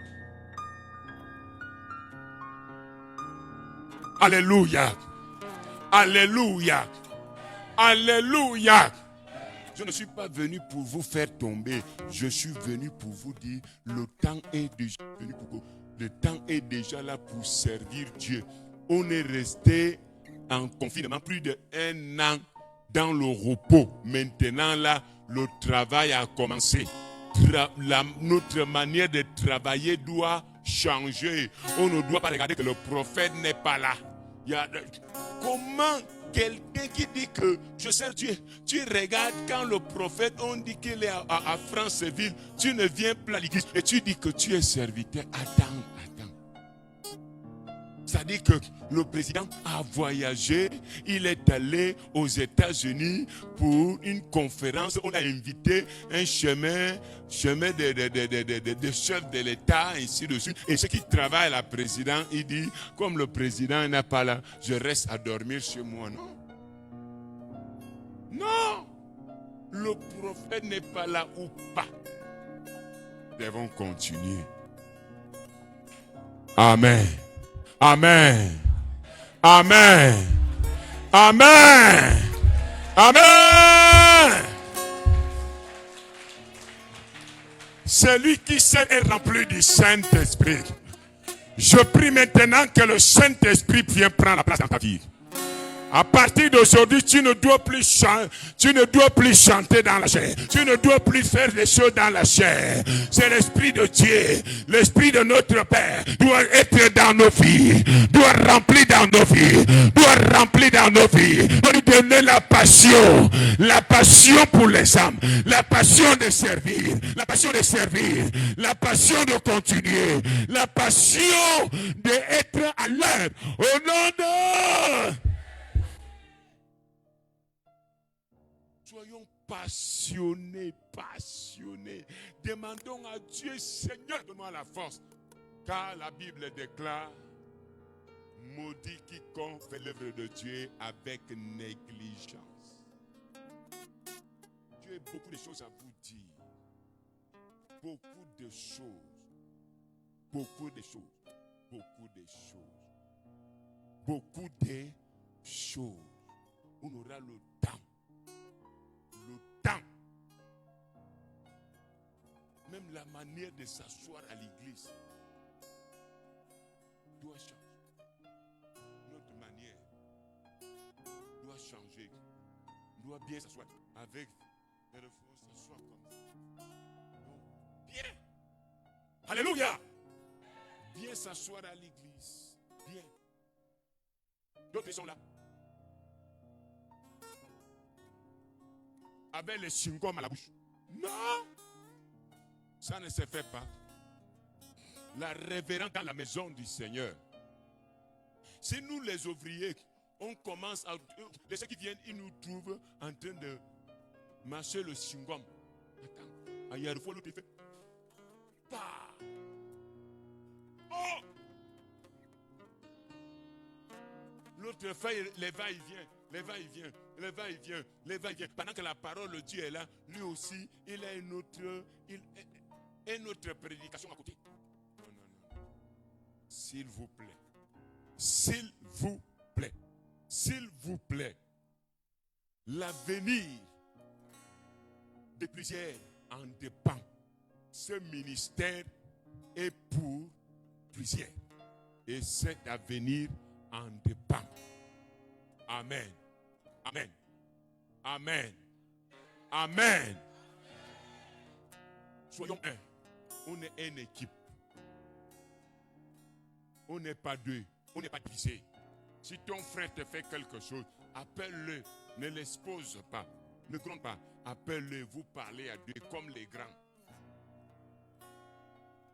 Alléluia. Alléluia. Alléluia. Je ne suis pas venu pour vous faire tomber. Je suis venu pour vous dire, le temps est déjà venu pour vous. Le temps est déjà là pour servir Dieu. On est resté en confinement plus d'1 an dans le repos. Maintenant là, le travail a commencé. Notre manière de travailler doit changer. On ne doit pas regarder que le prophète n'est pas là. Comment quelqu'un qui dit que je sers Dieu, tu regardes quand le prophète, on dit qu'il est à Franceville, tu ne viens pas à l'église et tu dis que tu es serviteur. Attends. C'est-à-dire que le président a voyagé, il est allé aux États-Unis pour une conférence. On a invité un chemin de chefs de l'État, ainsi de suite. Et ceux qui travaillent, la président, il dit, comme le président n'est pas là, je reste à dormir chez moi. Non, le prophète n'est pas là ou pas. Nous devons continuer. Amen. Amen. Amen. Amen. Amen. Celui qui sait est rempli du Saint-Esprit. Je prie maintenant que le Saint-Esprit vienne prendre la place dans ta vie. À partir d'aujourd'hui, tu ne dois plus chanter dans la chair. Tu ne dois plus faire des choses dans la chair. C'est l'Esprit de Dieu, l'Esprit de notre Père doit être dans nos vies, doit remplir dans nos vies, doit nous donner la passion pour les âmes, la passion de servir, la passion de continuer, la passion d'être à l'heure. Au nom de... Soyons passionnés. Demandons à Dieu, Seigneur, donne-moi la force. Car la Bible déclare, maudit quiconque fait l'œuvre de Dieu avec négligence. Dieu a beaucoup de choses à vous dire. Beaucoup de choses. On aura le temps. Même la manière de s'asseoir à l'église doit changer. Notre manière doit changer. doit bien s'asseoir. Avec les réformes, s'asseoir comme ça. Donc, bien. Alléluia. Bien s'asseoir à l'église. Bien. D'autres sont là. Avec les chewing-gums à la bouche. Non. Ça ne se fait pas. La révérence dans la maison du Seigneur. Si nous les ouvriers, on commence à... Ceux qui viennent, ils nous trouvent en train de marcher le chewing-gum. Attends, il y a une fois l'autre fait. Bah. Oh! L'autre fait les va-et-vient, les va-et-vient, les va-et-vient, les va-et-vient. Pendant que la parole de Dieu est là, lui aussi, il a une autre prédication à côté. Non, non, non. S'il vous plaît. S'il vous plaît. S'il vous plaît. L'avenir de plusieurs en dépend. Ce ministère est pour plusieurs. Et cet avenir en dépend. Amen. Amen. Amen. Amen. Soyons un. On est une équipe. On n'est pas deux. On n'est pas divisé. Si ton frère te fait quelque chose, appelle-le. Ne l'expose pas. Ne gronde pas. Appelle-le. Vous parlez à Dieu comme les grands.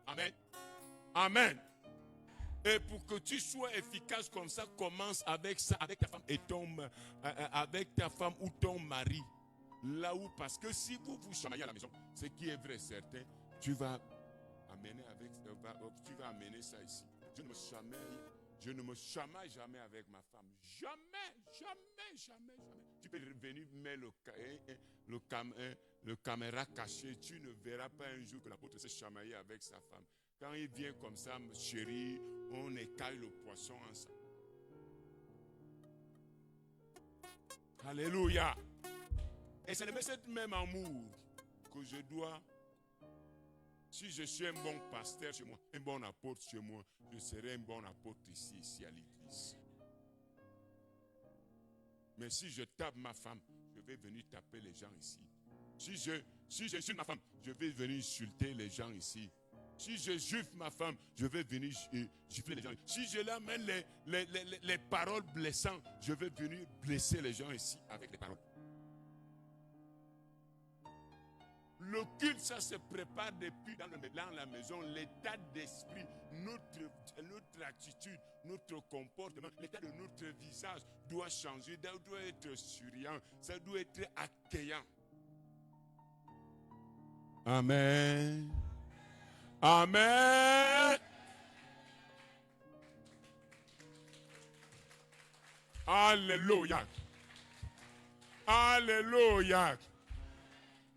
Amen. Amen. Et pour que tu sois efficace comme ça, commence avec ça, avec ta femme et avec ta femme ou ton mari. Là où, parce que si vous vous chamaillez à la maison, ce qui est vrai, certain, tu vas amener ça ici. Je ne me chamaille jamais avec ma femme. Jamais. Tu peux venir mettre le caméra caché. Tu ne verras pas un jour que l'apôtre s'est chamaillé avec sa femme. Quand il vient comme ça, chérie, on écaille le poisson ensemble. Alléluia. Et c'est le même amour que je dois. Si je suis un bon pasteur chez moi, un bon apôtre chez moi, je serai un bon apôtre ici à l'église. Mais si je tape ma femme, je vais venir taper les gens ici. Si je suis ma femme, je vais venir insulter les gens ici. Si je gifle ma femme, je vais venir gifler les gens. Si je l'amène les paroles blessantes, je vais venir blesser les gens ici avec les paroles. Le culte, ça se prépare depuis dans la maison. L'état d'esprit, notre attitude, notre comportement, l'état de notre visage doit changer, doit être souriant, ça doit être accueillant. Amen. Amen. Alléluia. Alléluia.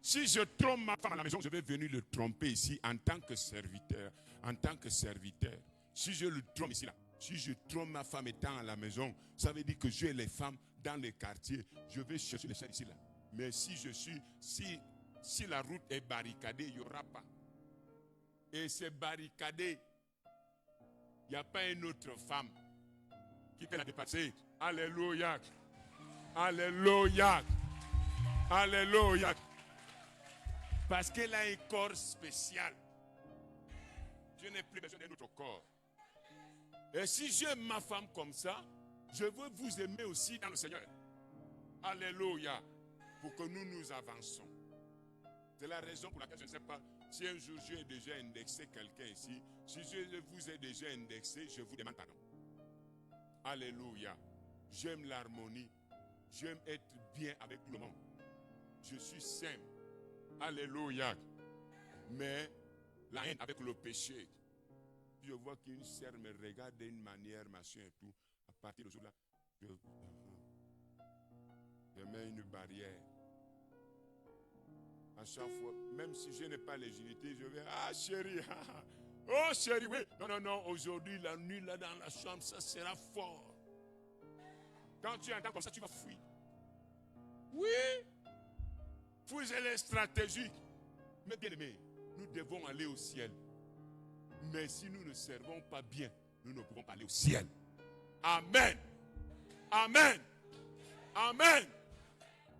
Si je trompe ma femme à la maison, je vais venir le tromper ici en tant que serviteur. En tant que serviteur. Si je le trompe ici, là. Si je trompe ma femme étant à la maison, ça veut dire que j'ai les femmes dans les quartiers. Je vais chercher les femmes ici, là. Mais si la route est barricadée, il n'y aura pas. Et c'est barricadé. Il n'y a pas une autre femme qui peut la dépasser. Alléluia. Alléluia. Alléluia. Parce qu'elle a un corps spécial. Je n'ai plus besoin d'un autre corps. Et si j'aime ma femme comme ça, je veux vous aimer aussi dans le Seigneur. Alléluia. Pour que nous avançons. C'est la raison pour laquelle je ne sais pas si un jour j'ai déjà indexé quelqu'un ici. Si je vous ai déjà indexé, je vous demande pardon. Alléluia. J'aime l'harmonie. J'aime être bien avec tout le monde. Je suis saint. Alléluia. Mais la haine avec le péché. Je vois qu'une sœur me regarde d'une manière, machin et tout. À partir de ce jour-là, je mets une barrière. À chaque fois, même si je n'ai pas l'égalité, je vais, ah chérie, oh chérie, oui. Non, aujourd'hui, la nuit là dans la chambre, ça sera fort. Quand tu entends comme ça, tu vas fuir. Oui. Fouillez les stratégies. Mais bien aimé, nous devons aller au ciel. Mais si nous ne servons pas bien, nous ne pouvons pas aller au ciel. Amen. Amen. Amen.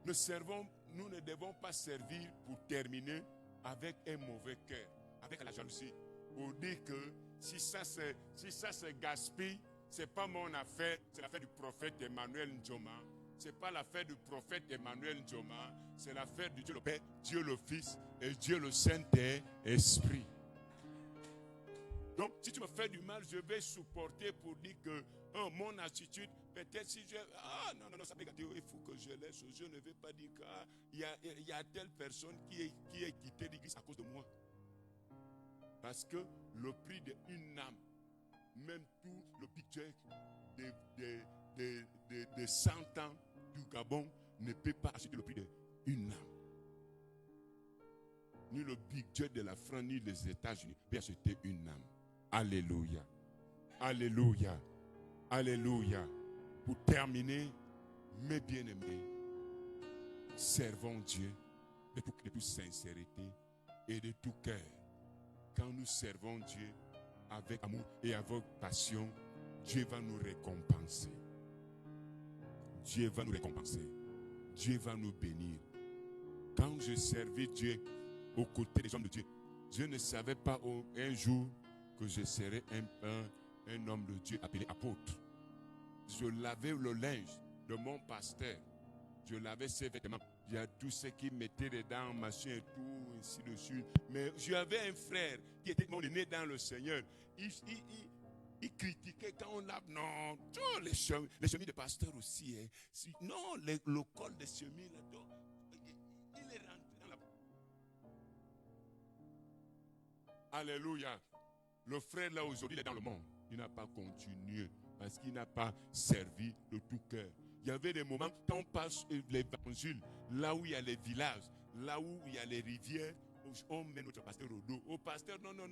Nous ne devons pas servir pour terminer avec un mauvais cœur, avec la jalousie. Pour dire que si ça se gaspille, ce n'est pas mon affaire, c'est l'affaire du prophète Emmanuel Njoma. Ce n'est pas l'affaire du prophète Emmanuel Njoma, c'est l'affaire de Dieu le Père, Dieu le Fils et Dieu le Saint-Esprit. Donc, si tu me fais du mal, je vais supporter pour dire que mon attitude, peut-être si je... non, ça peut dire, il faut que je laisse. Je ne vais pas dire qu'il y a telle personne qui est quittée l'église à cause de moi. Parce que le prix d'une âme, même tout le budget de 100 ans du Gabon ne peut pas acheter le prix d'une âme. Ni le budget de la France, ni les États-Unis peut acheter une âme. Alléluia. Alléluia. Alléluia. Pour terminer, mes bien-aimés, servons Dieu de toute sincérité et de tout cœur. Quand nous servons Dieu avec amour et avec passion, Dieu va nous récompenser. Dieu va nous récompenser. Dieu va nous bénir. Quand je servais Dieu aux côtés des hommes de Dieu, je ne savais pas un jour que je serais un homme de Dieu appelé apôtre. Je lavais le linge de mon pasteur. Je lavais ses vêtements. Il y a tout ce qui mettait dedans, machin et tout, ainsi de suite. Mais j'avais un frère qui était mon aîné dans le Seigneur. Il critiquait quand on lave. Non, les chemins de pasteur aussi. Hein. Non, le col des chemins là-dedans. Il est rentré dans la... Alléluia. Le frère là aujourd'hui, il est dans le monde. Il n'a pas continué parce qu'il n'a pas servi de tout cœur. Il y avait des moments, quand on passe l'évangile, là où il y a les villages, là où il y a les rivières, on met notre pasteur au dos. Au pasteur, non, n'allez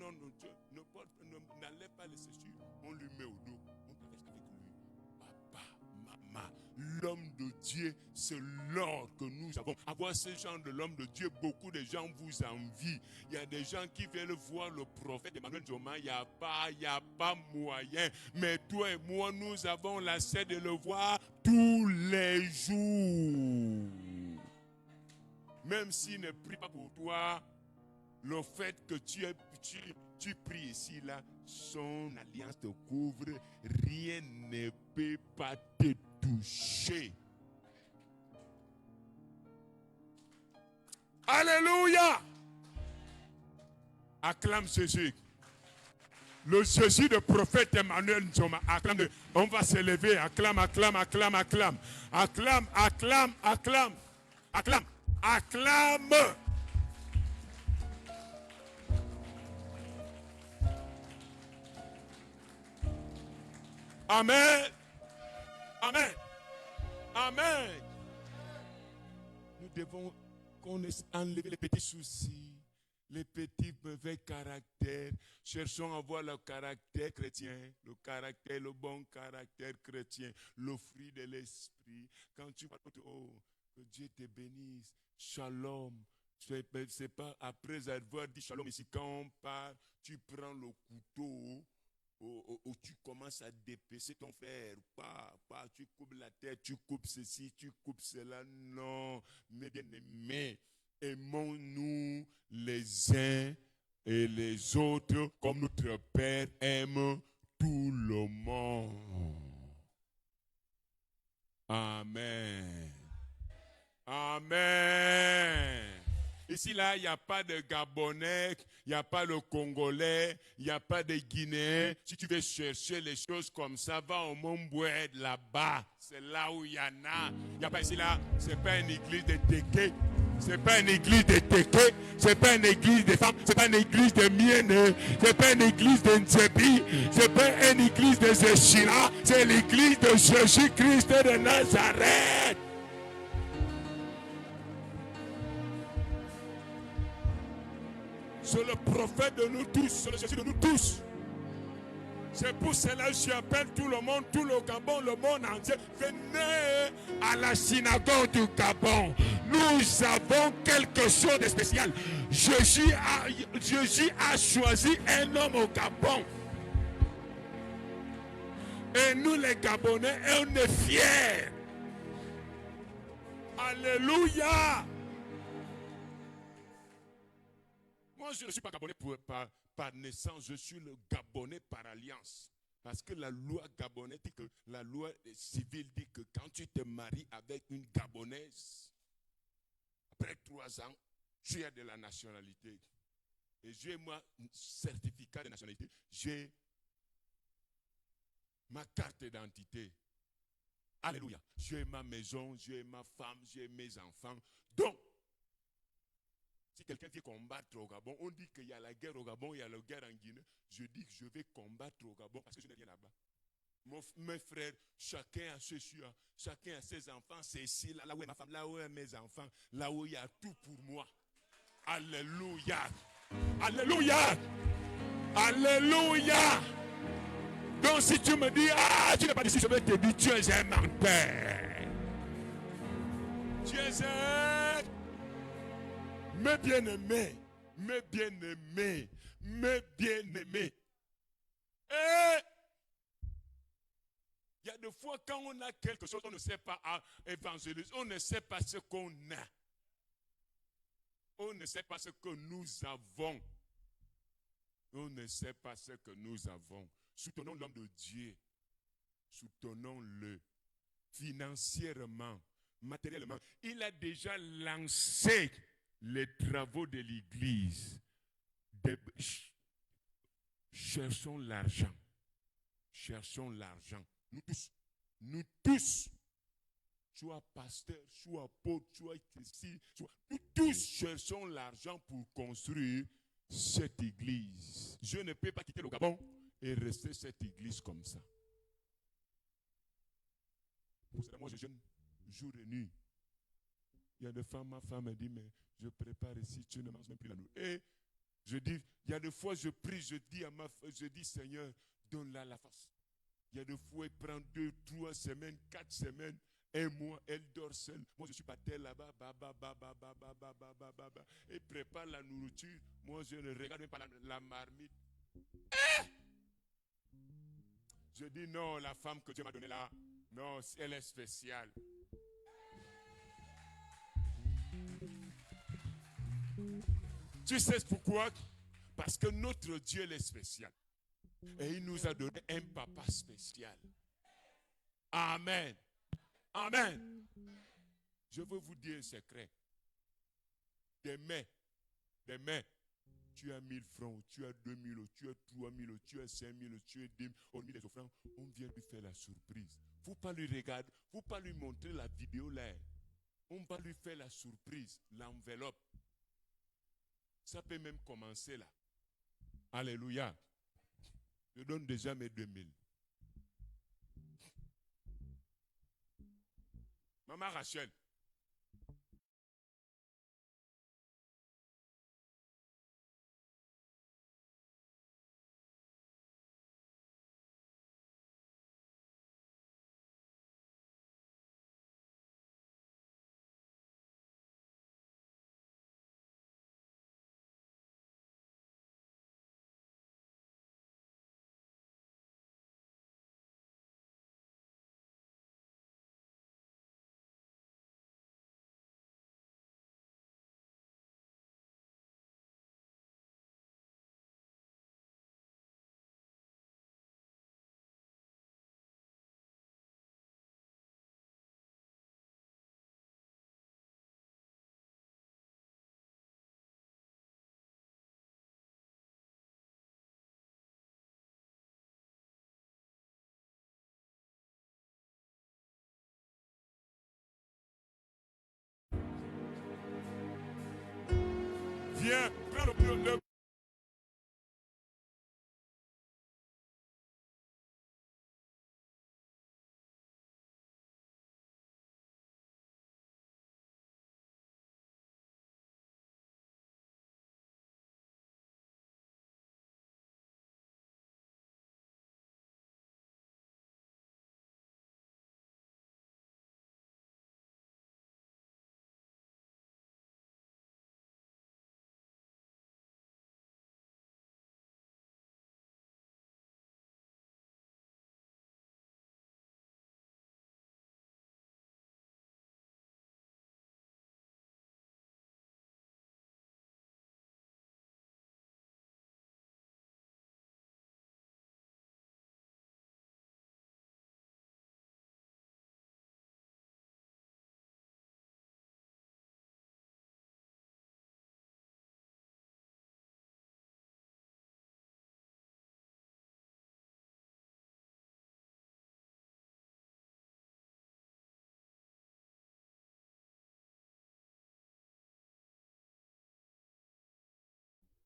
pas le sécher, on lui met au dos. On traverse avec lui. Papa, maman, l'homme de Dieu, c'est l'or que nous avons. Avoir ce genre de l'homme de Dieu, beaucoup de gens vous envient. Il y a des gens qui viennent voir le prophète Emmanuel Njoma, il n'y a pas moyen. Mais toi et moi, nous avons la cesse de le voir tous les jours. Même s'il ne prie pas pour toi, le fait que tu pries ici, là, son alliance te couvre, rien ne peut pas te toucher. Alléluia! Acclame Jésus. Le Jésus de prophète Emmanuel Njoma. Acclame. On va se lever. Acclame, acclame, acclame, acclame. Acclame, acclame, acclame. Acclame, acclame. Amen. Amen. Amen. Nous devons enlever les petits soucis, les petits mauvais caractères. Cherchons à avoir le caractère chrétien, le bon caractère chrétien, le fruit de l'esprit. Quand tu vois, que Dieu te bénisse, shalom. C'est pas après avoir dit shalom ici, quand on part, tu prends le couteau. Où tu commences à dépêcher ton frère, tu coupes la tête, tu coupes ceci, tu coupes cela. Non, mes bien-aimés, aimons-nous les uns et les autres comme notre Père aime tout le monde. Amen. Amen. Ici, là, il n'y a pas de Gabonais, il n'y a pas de Congolais, il n'y a pas de Guinéens. Si tu veux chercher les choses comme ça, va au Mont-Boued, là-bas. C'est là où il y en a. Il n'y a pas ici, là, ce n'est pas une église de Téké. Ce n'est pas une église de Téké. Ce n'est pas une église de femmes. Ce n'est pas une église de Mienne. Ce n'est pas une église de Nzebi. Ce n'est pas une église de Zéchila. C'est l'église de Jésus-Christ de Nazareth. C'est le prophète de nous tous, c'est le Jésus de nous tous. C'est pour cela que j'appelle tout le monde, tout le Gabon, le monde entier. Venez à la synagogue du Gabon. Nous avons quelque chose de spécial. Jésus a choisi un homme au Gabon. Et nous les Gabonais, on est fiers. Alléluia. Moi, je ne suis pas Gabonais par naissance, je suis le Gabonais par alliance. Parce que la loi gabonaise dit que, la loi civile dit que quand tu te maries avec une Gabonaise, après 3 ans, tu as de la nationalité. Et j'ai moi un certificat de nationalité. J'ai ma carte d'identité. Alléluia. J'ai ma maison, j'ai ma femme, j'ai mes enfants. Donc, si quelqu'un vient combattre au Gabon, on dit qu'il y a la guerre au Gabon, il y a la guerre en Guinée. Je dis que je vais combattre au Gabon parce que je n'ai rien là-bas. Mes frères, chacun a ses choix, chacun a ses enfants, c'est ici, là où est ma femme, là où est mes enfants, là où il y a tout pour moi. Alléluia. Alléluia. Alléluia. Donc si tu me dis, ah, tu n'es pas d'ici, je vais te dire, tu es un menteur. Tu es un... Mes bien-aimés, mes bien-aimés, mes bien-aimés. Et il y a des fois quand on a quelque chose, on ne sait pas évangéliser, on ne sait pas ce qu'on a. On ne sait pas ce que nous avons. On ne sait pas ce que nous avons. Soutenons l'homme de Dieu. Soutenons-le financièrement, matériellement. Il a déjà lancé les travaux de l'église. Cherchons l'argent. Cherchons l'argent. Nous tous, soit pasteur, soit apôtre, soit ici, nous tous cherchons l'argent pour construire cette église. Je ne peux pas quitter le Gabon et rester cette église comme ça. Pour cela, moi je jeûne jour et nuit. Il y a des femmes, ma femme me dit, mais je prépare ici, tu ne manges même plus la nourriture. Et je dis, il y a des fois je prie, je dis Seigneur, donne-la la force. Il y a des fois, elle prend 2, 3 semaines, 4 semaines, 1 mois, elle dort seule. Moi, je suis pas terre là-bas, et prépare la nourriture. Moi, je ne regarde même pas la marmite. Je dis non, la femme que Dieu m'a donnée là, non, elle est spéciale. Tu sais pourquoi? Parce que notre Dieu est spécial. Et il nous a donné un papa spécial. Amen. Amen. Je veux vous dire un secret. Demain, tu as 1000 francs, tu as 2000, tu as 3000, tu as 5000, tu as 10 000, on met les offrandes, on vient lui faire la surprise. Il ne faut pas lui regarder, il ne faut pas lui montrer la vidéo là. On va lui faire la surprise, l'enveloppe. Ça peut même commencer là. Alléluia. Je donne déjà mes 2000. Maman Rachel, viens, prends le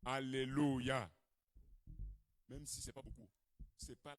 Alléluia. Même si ce n'est pas beaucoup. C'est pas